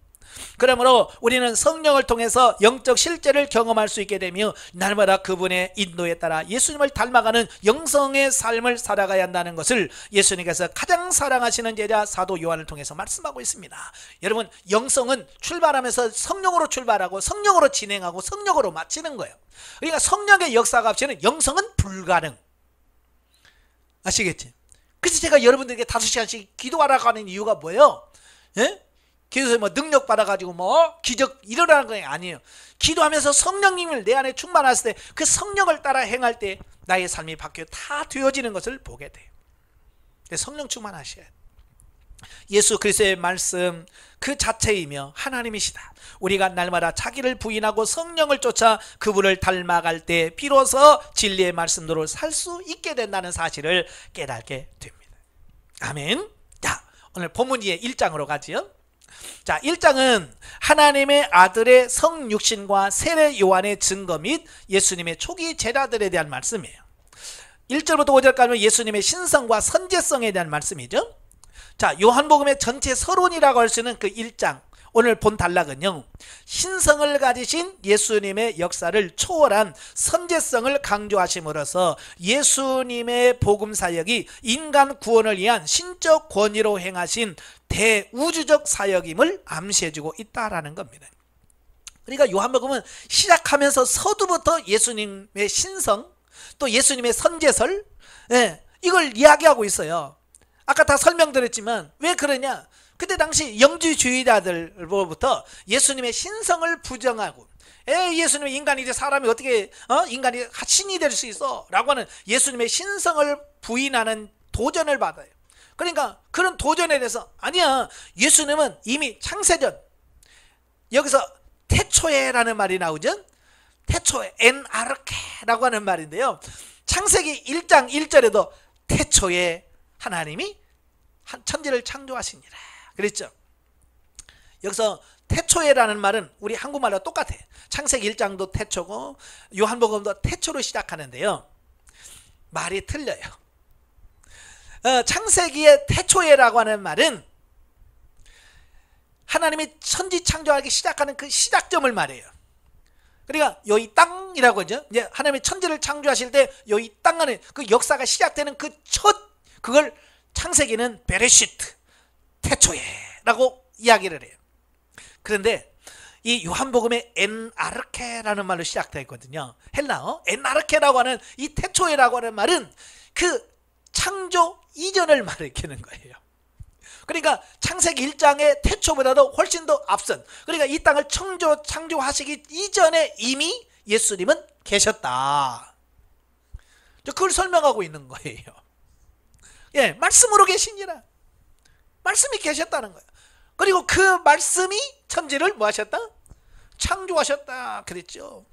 그러므로 우리는 성령을 통해서 영적 실제를 경험할 수 있게 되며 날마다 그분의 인도에 따라 예수님을 닮아가는 영성의 삶을 살아가야 한다는 것을 예수님께서 가장 사랑하시는 제자 사도 요한을 통해서 말씀하고 있습니다. 여러분, 영성은 출발하면서 성령으로 출발하고 성령으로 진행하고 성령으로 마치는 거예요. 그러니까 성령의 역사가 없이는 영성은 불가능. 아시겠지? 그래서 제가 여러분들에게 5시간씩 기도하라고 하는 이유가 뭐예요? 예? 기도해서 뭐 능력 받아가지고 뭐 기적 일어나는 건 아니에요. 기도하면서 성령님을 내 안에 충만했을 때 그 성령을 따라 행할 때 나의 삶이 바뀌어 다 되어지는 것을 보게 돼요. 성령 충만하셔야 돼요. 예수 그리스도의 말씀 그 자체이며 하나님이시다. 우리가 날마다 자기를 부인하고 성령을 쫓아 그분을 닮아갈 때 비로소 진리의 말씀대로 살 수 있게 된다는 사실을 깨닫게 됩니다. 아멘. 자, 오늘 본문 이에 1장으로 가지요. 자, 1장은 하나님의 아들의 성육신과 세례 요한의 증거 및 예수님의 초기 제자들에 대한 말씀이에요. 1절부터 5절까지는 예수님의 신성과 선제성에 대한 말씀이죠. 자, 요한복음의 전체 서론이라고 할 수 있는 그 1장, 오늘 본 단락은요, 신성을 가지신 예수님의 역사를 초월한 선제성을 강조하심으로써 예수님의 복음 사역이 인간 구원을 위한 신적 권위로 행하신 대우주적 사역임을 암시해주고 있다라는 겁니다. 그러니까 요한복음은 시작하면서 서두부터 예수님의 신성, 또 예수님의 선제설, 이걸 이야기하고 있어요. 아까 다 설명드렸지만 왜 그러냐? 그때 당시 영주주의자들로부터 예수님의 신성을 부정하고, 예수님의 인간이 이제 사람이 어떻게 인간이 신이 될 수 있어? 라고 하는 예수님의 신성을 부인하는 도전을 받아요. 그러니까 그런 도전에 대해서 아니야, 예수님은 이미 창세전, 여기서 태초에라는 말이 나오죠. 태초에 엔아르케라고 하는 말인데요, 창세기 1장 1절에도 태초에 하나님이 천지를 창조하시니라 그랬죠. 여기서 태초에라는 말은 우리 한국말로 똑같아. 창세기 1장도 태초고 요한복음도 태초로 시작하는데요, 말이 틀려요. 창세기의 태초에라고 하는 말은 하나님이 천지 창조하기 시작하는 그 시작점을 말해요. 그러니까 여기 땅이라고 하죠. 이제 하나님이 천지를 창조하실 때 여기 땅 안에 그 역사가 시작되는 그 그걸 창세기는 베레시트, 태초에라고 이야기를 해요. 그런데 이 요한복음의 엔아르케라는 말로 시작되어 있거든요. 헬라어 엔아르케라고 하는 이 태초에라고 하는 말은 그 창조 이전을 말하는 거예요. 그러니까 창세기 1장의 태초보다도 훨씬 더 앞선, 그러니까 이 땅을 창조하시기 이전에 이미 예수님은 계셨다. 그걸 설명하고 있는 거예요. 예, 말씀으로 계시니라. 말씀이 계셨다는 거예요. 그리고 그 말씀이 천지를 뭐 하셨다? 창조하셨다 그랬죠.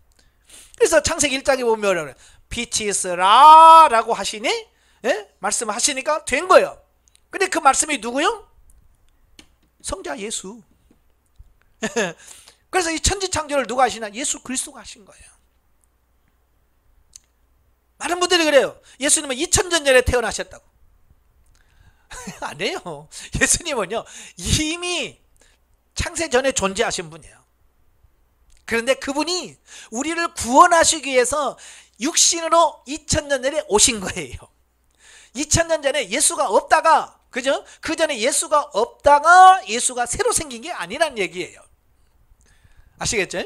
그래서 창세기 1장에 보면 뭐라 그래요? 빛이 있으라 라고 하시니, 예? 말씀하시니까 된 거예요. 근데 그 말씀이 누구요? 성자 예수. 그래서 이 천지 창조를 누가 하시나? 예수 그리스도가 하신 거예요. 많은 분들이 그래요. 예수님은 2000년 전에 태어나셨다고. 아니에요. 예수님은요 이미 창세 전에 존재하신 분이에요. 그런데 그분이 우리를 구원하시기 위해서 육신으로 2000년 전에 오신 거예요. 2000년 전에 예수가 없다가, 그죠? 그 전에 예수가 없다가 예수가 새로 생긴 게 아니란 얘기예요. 아시겠죠?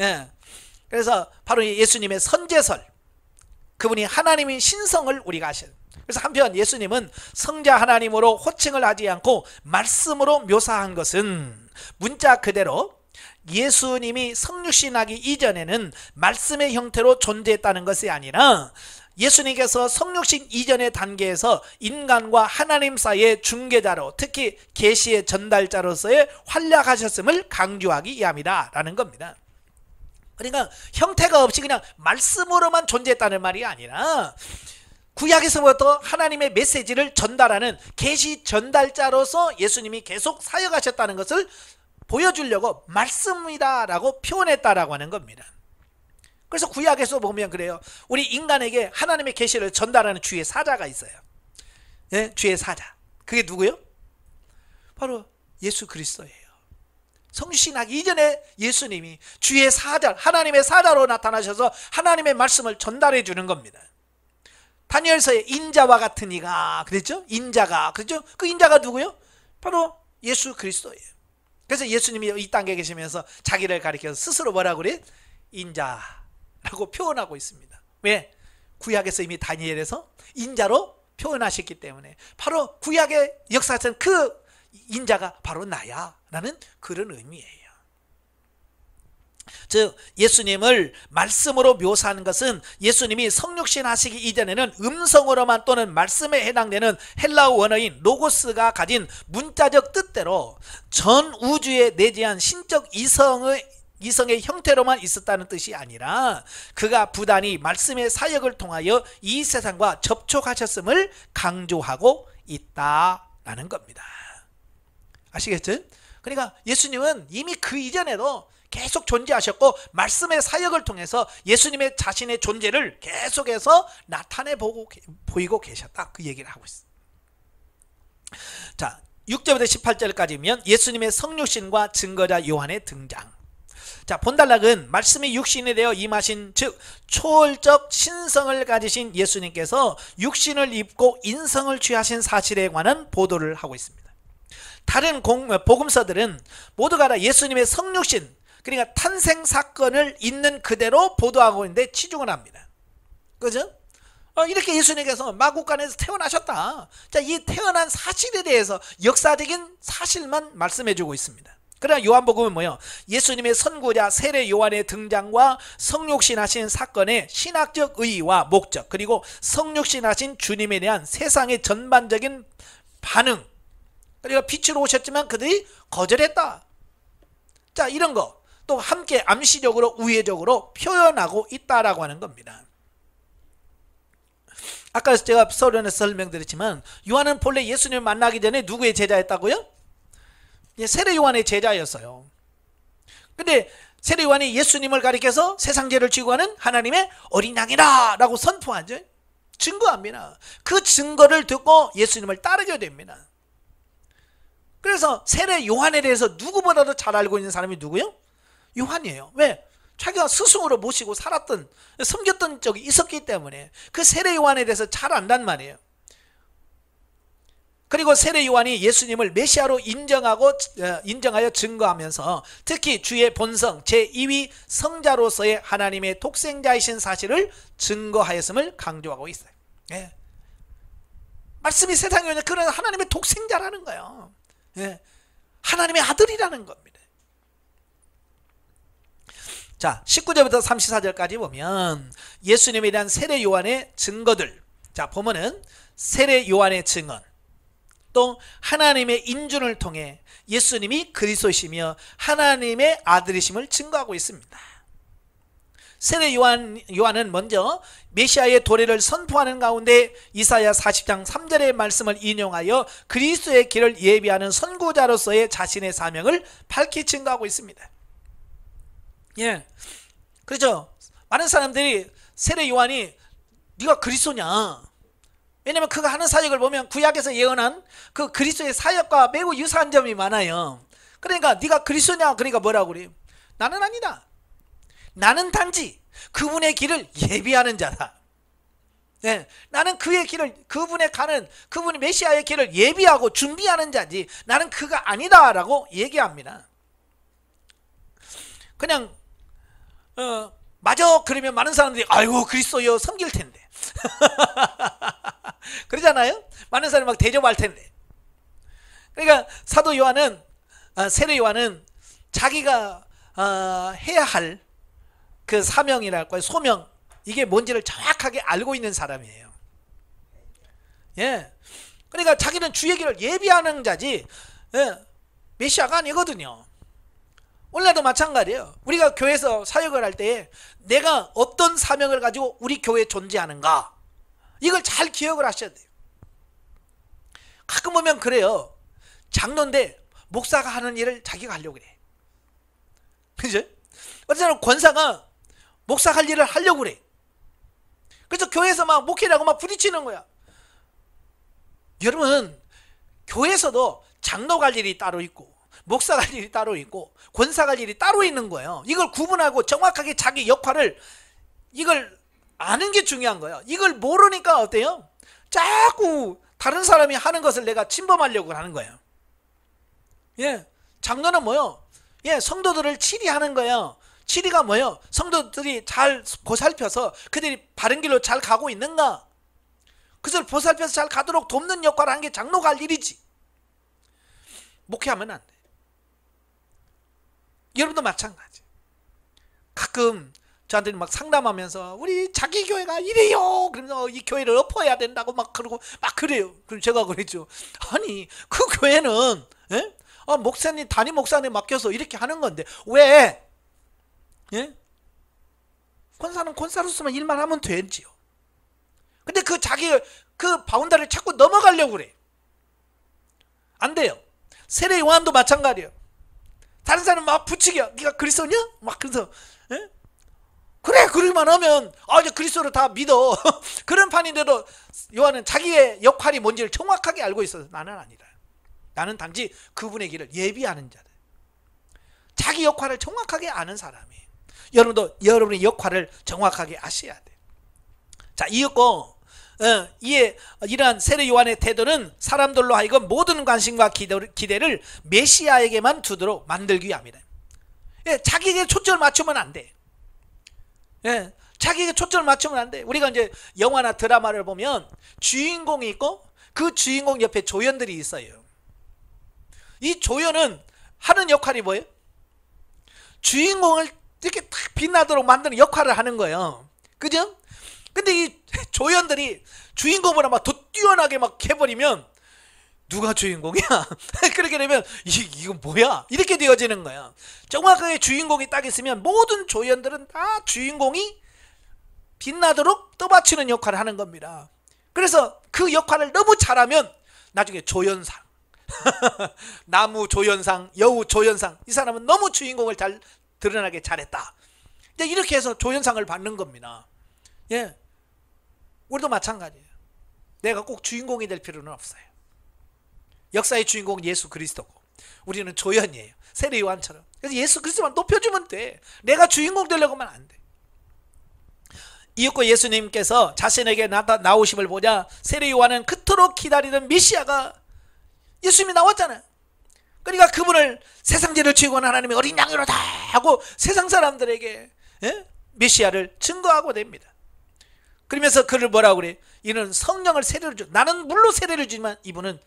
예. 그래서 바로 예수님의 선제설, 그분이 하나님인 신성을 우리가 아셔요. 그래서 한편 예수님은 성자 하나님으로 호칭을 하지 않고 말씀으로 묘사한 것은 문자 그대로 예수님이 성육신하기 이전에는 말씀의 형태로 존재했다는 것이 아니라 예수님께서 성육신 이전의 단계에서 인간과 하나님 사이의 중개자로, 특히 계시의 전달자로서의 활약하셨음을 강조하기 위함이다 라는 겁니다. 그러니까 형태가 없이 그냥 말씀으로만 존재했다는 말이 아니라 구약에서부터 하나님의 메시지를 전달하는 계시 전달자로서 예수님이 계속 사역하셨다는 것을 보여주려고 말씀이다 라고 표현했다라고 하는 겁니다. 그래서 구약에서 보면 그래요. 우리 인간에게 하나님의 계시를 전달하는 주의 사자가 있어요. 네? 주의 사자. 그게 누구요? 바로 예수 그리스도예요. 성신하기 이전에 예수님이 주의 사자, 하나님의 사자로 나타나셔서 하나님의 말씀을 전달해 주는 겁니다. 다니엘서에 인자와 같은 이가 그랬죠? 인자가, 그렇죠? 그 인자가 누구요? 바로 예수 그리스도예요. 그래서 예수님이 이 땅에 계시면서 자기를 가리켜서 스스로 뭐라고 그래? 인자라고 표현하고 있습니다. 왜? 구약에서 이미 다니엘에서 인자로 표현하셨기 때문에 바로 구약의 역사에서는 그 인자가 바로 나야 라는 그런 의미예요. 즉 예수님을 말씀으로 묘사하는 것은 예수님이 성육신 하시기 이전에는 음성으로만 또는 말씀에 해당되는 헬라어 원어인 로고스가 가진 문자적 뜻대로 전 우주에 내재한 신적 이성의 형태로만 있었다는 뜻이 아니라 그가 부단히 말씀의 사역을 통하여 이 세상과 접촉하셨음을 강조하고 있다라는 겁니다. 아시겠죠? 그러니까 예수님은 이미 그 이전에도 계속 존재하셨고 말씀의 사역을 통해서 예수님의 자신의 존재를 계속해서 나타내 보이고 계셨다, 그 얘기를 하고 있습니다. 자, 6절부터 18절까지면 예수님의 성육신과 증거자 요한의 등장. 자, 본달락은 말씀이 육신이 되어 임하신, 즉 초월적 신성을 가지신 예수님께서 육신을 입고 인성을 취하신 사실에 관한 보도를 하고 있습니다. 다른 복음서들은 모두가 다 예수님의 성육신, 그러니까 탄생 사건을 있는 그대로 보도하고 있는데 치중을 합니다. 그죠? 이렇게 예수님께서 마구간에서 태어나셨다. 자, 이 태어난 사실에 대해서 역사적인 사실만 말씀해주고 있습니다. 그러나 요한복음은 뭐예요? 예수님의 선구자 세례 요한의 등장과 성육신하신 사건의 신학적 의의와 목적, 그리고 성육신하신 주님에 대한 세상의 전반적인 반응, 그러니까 빛으로 오셨지만 그들이 거절했다. 자, 이런 거 또 함께 암시적으로 우회적으로 표현하고 있다라고 하는 겁니다. 아까 제가 서론에서 설명드렸지만 요한은 본래 예수님을 만나기 전에 누구의 제자였다고요? 세례 요한의 제자였어요. 근데 세례 요한이 예수님을 가리켜서 세상 죄를 지고 가는 하나님의 어린 양이다 라고 선포하죠. 증거합니다. 그 증거를 듣고 예수님을 따르게 됩니다. 그래서 세례 요한에 대해서 누구보다도 잘 알고 있는 사람이 누구요? 요한이에요. 왜? 자기가 스승으로 모시고 살았던, 섬겼던 적이 있었기 때문에 그 세례 요한에 대해서 잘 안단 말이에요. 그리고 세례 요한이 예수님을 메시아로 인정하여 증거하면서 특히 주의 본성 제2위 성자로서의 하나님의 독생자이신 사실을 증거하였음을 강조하고 있어요. 예. 말씀이 세상에 오면 그런 하나님의 독생자라는 거예요. 예. 하나님의 아들이라는 겁니다. 자, 19절부터 34절까지 보면 예수님에 대한 세례 요한의 증거들, 자 보면은 세례 요한의 증언, 또 하나님의 인준을 통해 예수님이 그리스도이시며 하나님의 아들이심을 증거하고 있습니다. 세례 요한은 먼저 메시아의 도래를 선포하는 가운데 이사야 40장 3절의 말씀을 인용하여 그리스도의 길을 예비하는 선구자로서의 자신의 사명을 밝히 증거하고 있습니다. 예, 그렇죠. 많은 사람들이 세례 요한이 네가 그리스도냐? 왜냐면 그가 하는 사역을 보면 구약에서 예언한 그 그리스도의 사역과 매우 유사한 점이 많아요. 그러니까 네가 그리스도냐? 그러니까 뭐라고 그래요? 나는 아니다. 나는 단지 그분의 길을 예비하는 자다. 네, 나는 그의 길을, 그분의 가는, 그분이 메시아의 길을 예비하고 준비하는 자지 나는 그가 아니다 라고 얘기합니다. 그냥 맞아 그러면 많은 사람들이 아이고 그리스도여 섬길 텐데 그러잖아요. 많은 사람이 막 대접할 텐데. 그러니까 사도 요한은, 세례 요한은 자기가 해야 할 그 사명이랄까요, 소명, 이게 뭔지를 정확하게 알고 있는 사람이에요. 예, 그러니까 자기는 주의 길을 예비하는 자지, 예, 메시아가 아니거든요. 오늘날도 마찬가지예요. 우리가 교회에서 사역을 할 때 내가 어떤 사명을 가지고 우리 교회에 존재하는가, 이걸 잘 기억을 하셔야 돼요. 가끔 보면 그래요. 장로인데 목사가 하는 일을 자기가 하려고 그래. 그죠? 어쩌면 권사가 목사 할 일을 하려고 그래. 그래서 교회에서 막 목회라고 막 부딪히는 거야. 여러분, 교회에서도 장로 갈 일이 따로 있고 목사 갈 일이 따로 있고 권사 갈 일이 따로 있는 거예요. 이걸 구분하고 정확하게 자기 역할을, 이걸 아는 게 중요한 거예요. 이걸 모르니까 어때요? 자꾸 다른 사람이 하는 것을 내가 침범하려고 하는 거예요. 예, 장로는 뭐요? 예, 성도들을 치리하는 거예요. 치리가 뭐예요? 성도들이 잘 보살펴서 그들이 바른 길로 잘 가고 있는가, 그것을 보살펴서 잘 가도록 돕는 역할을 하는 게 장로가 할 일이지. 목회하면 안 돼. 여러분도 마찬가지. 가끔 저한테 막 상담하면서 우리 자기 교회가 이래요 그러면서 이 교회를 엎어야 된다고 막 그러고 막 그래요. 그럼 제가 그랬죠. 아니 그 교회는, 예? 목사님, 담임 목사님 맡겨서 이렇게 하는 건데 왜? 예? 권사는 권사로서만 일만 하면 되지요. 근데 그 자기 그 바운더리를 자꾸 넘어가려고 그래. 안 돼요. 세례 요한도 마찬가지예요. 다른 사람 막 부추겨. 네가 그리스도냐? 막 그래서, 예? 그래 그러기만 하면 이제 그리스도를 다 믿어. 그런 판인데도 요한은 자기의 역할이 뭔지를 정확하게 알고 있어서 나는 아니다. 나는 단지 그분의 길을 예비하는 자다. 자기 역할을 정확하게 아는 사람이에요. 여러분도 여러분의 역할을 정확하게 아셔야 돼요. 자, 이었고, 이러한 세례 요한의 태도는 사람들로 하여금 모든 관심과 기대를 메시아에게만 두도록 만들기 위함이다. 예, 자기에게 초점을 맞추면 안 돼. 예, 자기에게 초점을 맞추면 안 돼. 우리가 이제 영화나 드라마를 보면 주인공이 있고 그 주인공 옆에 조연들이 있어요. 이 조연은 하는 역할이 뭐예요? 주인공을 이렇게 탁 빛나도록 만드는 역할을 하는 거예요. 그죠? 근데 이 조연들이 주인공보다 막 더 뛰어나게 막 해버리면 누가 주인공이야? 그렇게 되면 이거 뭐야? 이렇게 되어지는 거야. 정확하게 주인공이 딱 있으면 모든 조연들은 다 주인공이 빛나도록 떠받치는 역할을 하는 겁니다. 그래서 그 역할을 너무 잘하면 나중에 조연상, 나무 조연상, 여우 조연상, 이 사람은 너무 주인공을 잘 드러나게 잘했다. 이제 이렇게 해서 조연상을 받는 겁니다. 예, 우리도 마찬가지예요. 내가 꼭 주인공이 될 필요는 없어요. 역사의 주인공은 예수 그리스도고 우리는 조연이에요. 세례 요한처럼. 그래서 예수 그리스도만 높여주면 돼. 내가 주인공 되려고 하면 안 돼. 이윽고 예수님께서 자신에게 나오심을 보자 세례 요한은 그토록 기다리던 메시아가 예수님이 나왔잖아요. 그러니까 그분을 세상 죄를 지고 온 하나님의 어린 양이로다 하고 세상 사람들에게, 예? 메시아를 증거하고 됩니다. 그러면서 그를 뭐라고 그래? 이는 성령을 세례를 주, 나는 물로 세례를 주지만 이분은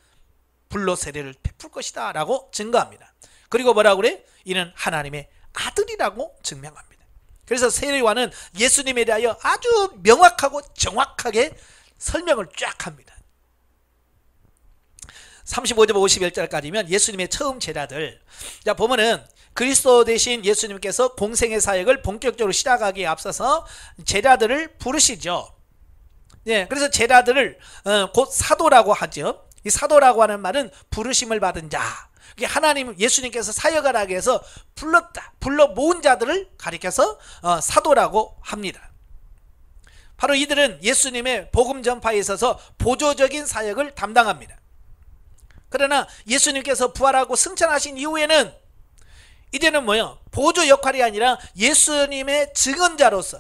불로 세례를 베풀 것이다 라고 증거합니다. 그리고 뭐라고 그래? 이는 하나님의 아들이라고 증명합니다. 그래서 세례요한은 예수님에 대하여 아주 명확하고 정확하게 설명을 쫙 합니다. 35절 51절까지면 예수님의 처음 제자들, 자 보면은 그리스도 대신 예수님께서 공생의 사역을 본격적으로 시작하기에 앞서서 제자들을 부르시죠. 예, 그래서 제자들을 곧 사도라고 하죠. 이 사도라고 하는 말은 부르심을 받은 자, 하나님 예수님께서 사역을 하기 위해서 불러 모은 자들을 가리켜서 사도라고 합니다. 바로 이들은 예수님의 복음 전파에 있어서 보조적인 사역을 담당합니다. 그러나 예수님께서 부활하고 승천하신 이후에는 이제는 뭐요? 보조 역할이 아니라 예수님의 증언자로서,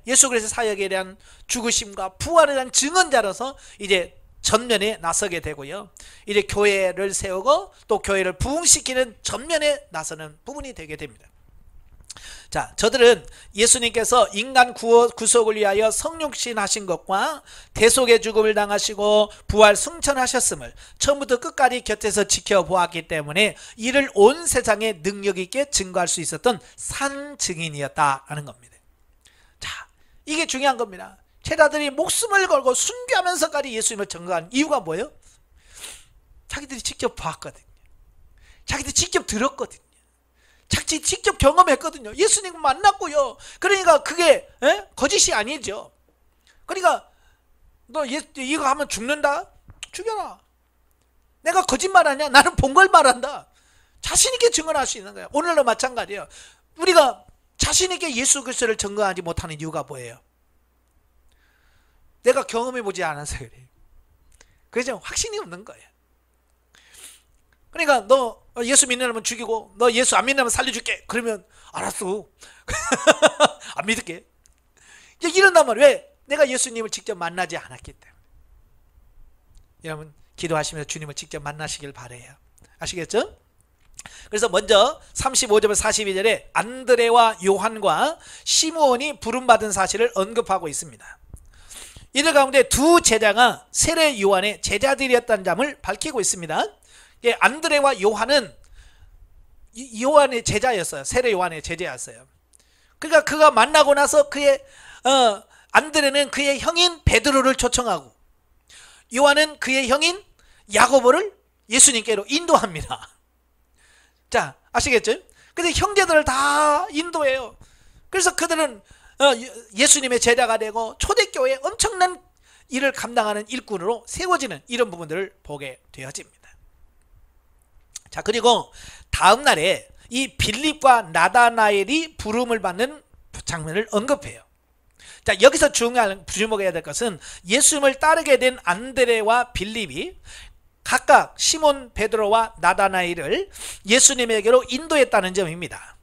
예수 그리스도의 사역에 대한 죽으심과 부활에 대한 증언자로서 이제 전면에 나서게 되고요. 이제 교회를 세우고 또 교회를 부흥시키는 전면에 나서는 부분이 되게 됩니다. 자, 저들은 예수님께서 인간 구속을 위하여 성육신 하신 것과 대속의 죽음을 당하시고 부활 승천하셨음을 처음부터 끝까지 곁에서 지켜보았기 때문에 이를 온 세상에 능력 있게 증거할 수 있었던 산 증인이었다라는 겁니다. 자, 이게 중요한 겁니다. 제자들이 목숨을 걸고 순교하면서까지 예수님을 증거한 이유가 뭐예요? 자기들이 직접 봤거든요. 자기들이 직접 들었거든요. 자기 직접 경험했거든요. 예수님 만났고요. 그러니까 그게 거짓이 아니죠. 그러니까 너 이거 하면 죽는다? 죽여라. 내가 거짓말하냐? 나는 본 걸 말한다. 자신 있게 증언할 수 있는 거예요. 오늘도 마찬가지예요. 우리가 자신 있게 예수 그리스도를 증거하지 못하는 이유가 뭐예요? 내가 경험해보지 않아서 그래요. 그래서 확신이 없는 거예요. 그러니까 너 예수 믿는다면 죽이고 너 예수 안 믿는다면 살려줄게. 그러면 알았어. 안 믿을게. 이런단 말이에요. 왜? 내가 예수님을 직접 만나지 않았기 때문에. 여러분 기도하시면서 주님을 직접 만나시길 바라요. 아시겠죠? 그래서 먼저 35절 42절에 안드레와 요한과 시므온이 부름받은 사실을 언급하고 있습니다. 이들 가운데 두 제자가 세례 요한의 제자들이었다는 점을 밝히고 있습니다. 안드레와 요한은 요한의 제자였어요. 세례 요한의 제자였어요. 그러니까 그가 만나고 나서 안드레는 그의 형인 베드로를 초청하고 요한은 그의 형인 야고보를 예수님께로 인도합니다. 자, 아시겠죠? 근데 형제들을 다 인도해요. 그래서 그들은 예수님의 제자가 되고 초대교회에 엄청난 일을 감당하는 일꾼으로 세워지는 이런 부분들을 보게 되어집니다. 자, 그리고 다음 날에 이 빌립과 나다나엘이 부름을 받는 장면을 언급해요. 자, 여기서 주목해야 될 것은 예수님을 따르게 된 안드레와 빌립이 각각 시몬 베드로와 나다나엘을 예수님에게로 인도했다는 점입니다.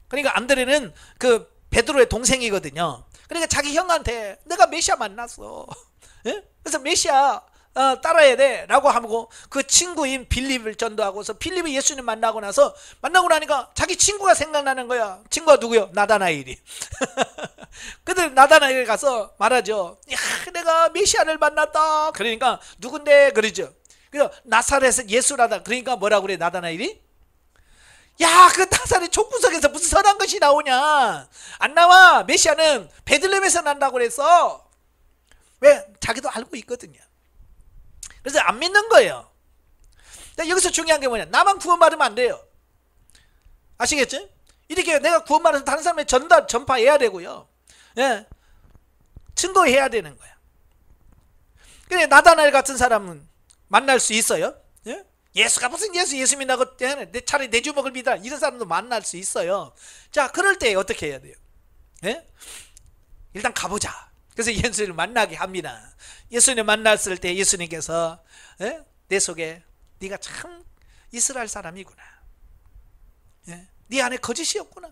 그러니까 안드레는 그 베드로의 동생이거든요. 그러니까 자기 형한테 내가 메시아 만났어. 그래서 메시아 따라야 돼 라고 하고 그 친구인 빌립을 전도하고서 빌립이 예수님 만나고 나니까 자기 친구가 생각나는 거야. 친구가 누구요? 나다나엘이. 근데 나다나엘 가서 말하죠. 야, 내가 메시아를 만났다. 그러니까 누군데? 그러죠. 그래서 나사렛은 예수라다. 그러니까 뭐라고 그래 나다나엘이? 야, 그 나사렛 족구석에서 무슨 선한 것이 나오냐? 안 나와. 메시아는 베들레헴에서 난다고 그랬어. 왜? 자기도 알고 있거든요. 그래서 안 믿는 거예요. 여기서 중요한 게 뭐냐? 나만 구원받으면 안 돼요. 아시겠죠? 이렇게 내가 구원받아서 다른 사람에 전파해야 되고요. 증거해야 되는 거야. 근데 나다나엘 같은 사람은 만날 수 있어요. 예수가 무슨 예수 믿나고 내 차라리 내 주먹을 믿어라. 이런 사람도 만날 수 있어요. 자, 그럴 때 어떻게 해야 돼요? 일단 가보자. 그래서 예수님을 만나게 합니다. 예수님 만났을 때 예수님께서 내 속에 네가 참 이스라엘 사람이구나. 네 안에 거짓이 없구나.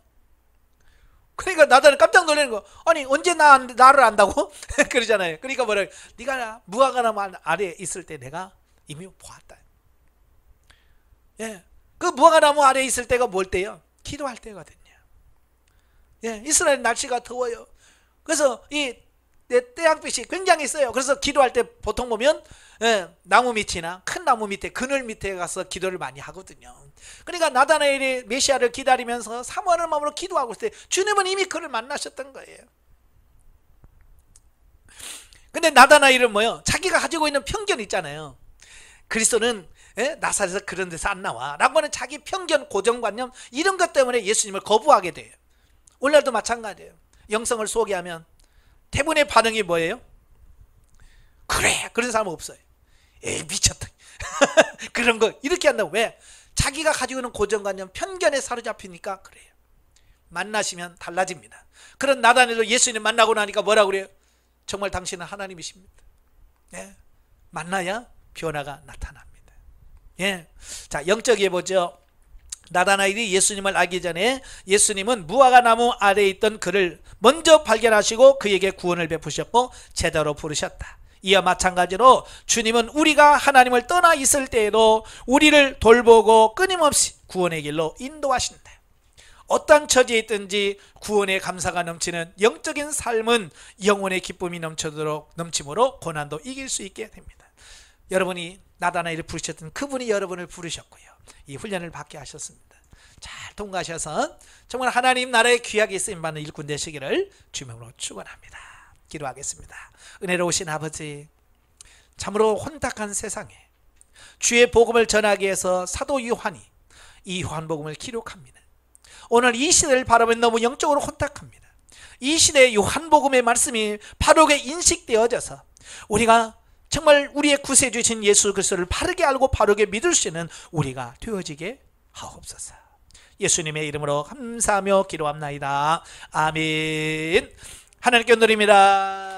그러니까 나다는 깜짝 놀라는 거. 아니 언제 나를 안다고? 그러잖아요. 그러니까 뭐라 네가 무화과나무 아래에 있을 때 내가 이미 보았다. 그 무화과나무 아래에 있을 때가 뭘 때요? 기도할 때거든요. 이스라엘 날씨가 더워요. 그래서 이 태양빛이 굉장히 세요. 그래서 기도할 때 보통 보면 나무 밑이나 큰 나무 밑에 그늘 밑에 가서 기도를 많이 하거든요. 그러니까 나다나엘이 메시아를 기다리면서 사모하는 마음으로 기도하고 있을 때 주님은 이미 그를 만나셨던 거예요. 근데 나다나엘은 뭐요? 자기가 가지고 있는 편견 있잖아요. 그리스도는 나사렛에서 그런 데서 안 나와 라고 하는 자기 편견, 고정관념 이런 것 때문에 예수님을 거부하게 돼요. 오늘도 마찬가지예요. 영성을 소개하면 대부분의 반응이 뭐예요? 그래, 그런 사람은 없어요. 에이, 미쳤다. 그런 거 이렇게 한다고. 왜? 자기가 가지고 있는 고정관념, 편견에 사로잡히니까 그래요. 만나시면 달라집니다. 그런 나다나엘도 예수님 만나고 나니까 뭐라고 그래요? 정말 당신은 하나님이십니다. 예, 만나야 변화가 나타납니다. 예, 자, 영적이에 보죠. 나다나엘이 예수님을 알기 전에 예수님은 무화과 나무 아래에 있던 그를 먼저 발견하시고 그에게 구원을 베푸셨고 제자로 부르셨다. 이와 마찬가지로 주님은 우리가 하나님을 떠나 있을 때에도 우리를 돌보고 끊임없이 구원의 길로 인도하신다. 어떤 처지에 있든지 구원의 감사가 넘치는 영적인 삶은 영혼의 기쁨이 넘침으로 고난도 이길 수 있게 됩니다. 여러분이 나다나엘을 부르셨던 그분이 여러분을 부르셨고요. 이 훈련을 받게 하셨습니다. 잘 통과하셔서 정말 하나님 나라의 귀하게 쓰임받는 일꾼 되시기를 주님으로 축원합니다. 기도하겠습니다. 은혜로우신 아버지, 참으로 혼탁한 세상에 주의 복음을 전하기 위해서 사도 요한이 이 요한복음을 기록합니다. 오늘 이 시대를 바라보면 너무 영적으로 혼탁합니다. 이 시대의 요한복음의 말씀이 바르게 인식되어져서 우리가 정말 우리의 구세주신 예수 그리스도를 바르게 알고 바르게 믿을 수 있는 우리가 되어지게 하옵소서. 예수님의 이름으로 감사하며 기도합나이다. 아멘. 하나님께 드립니다.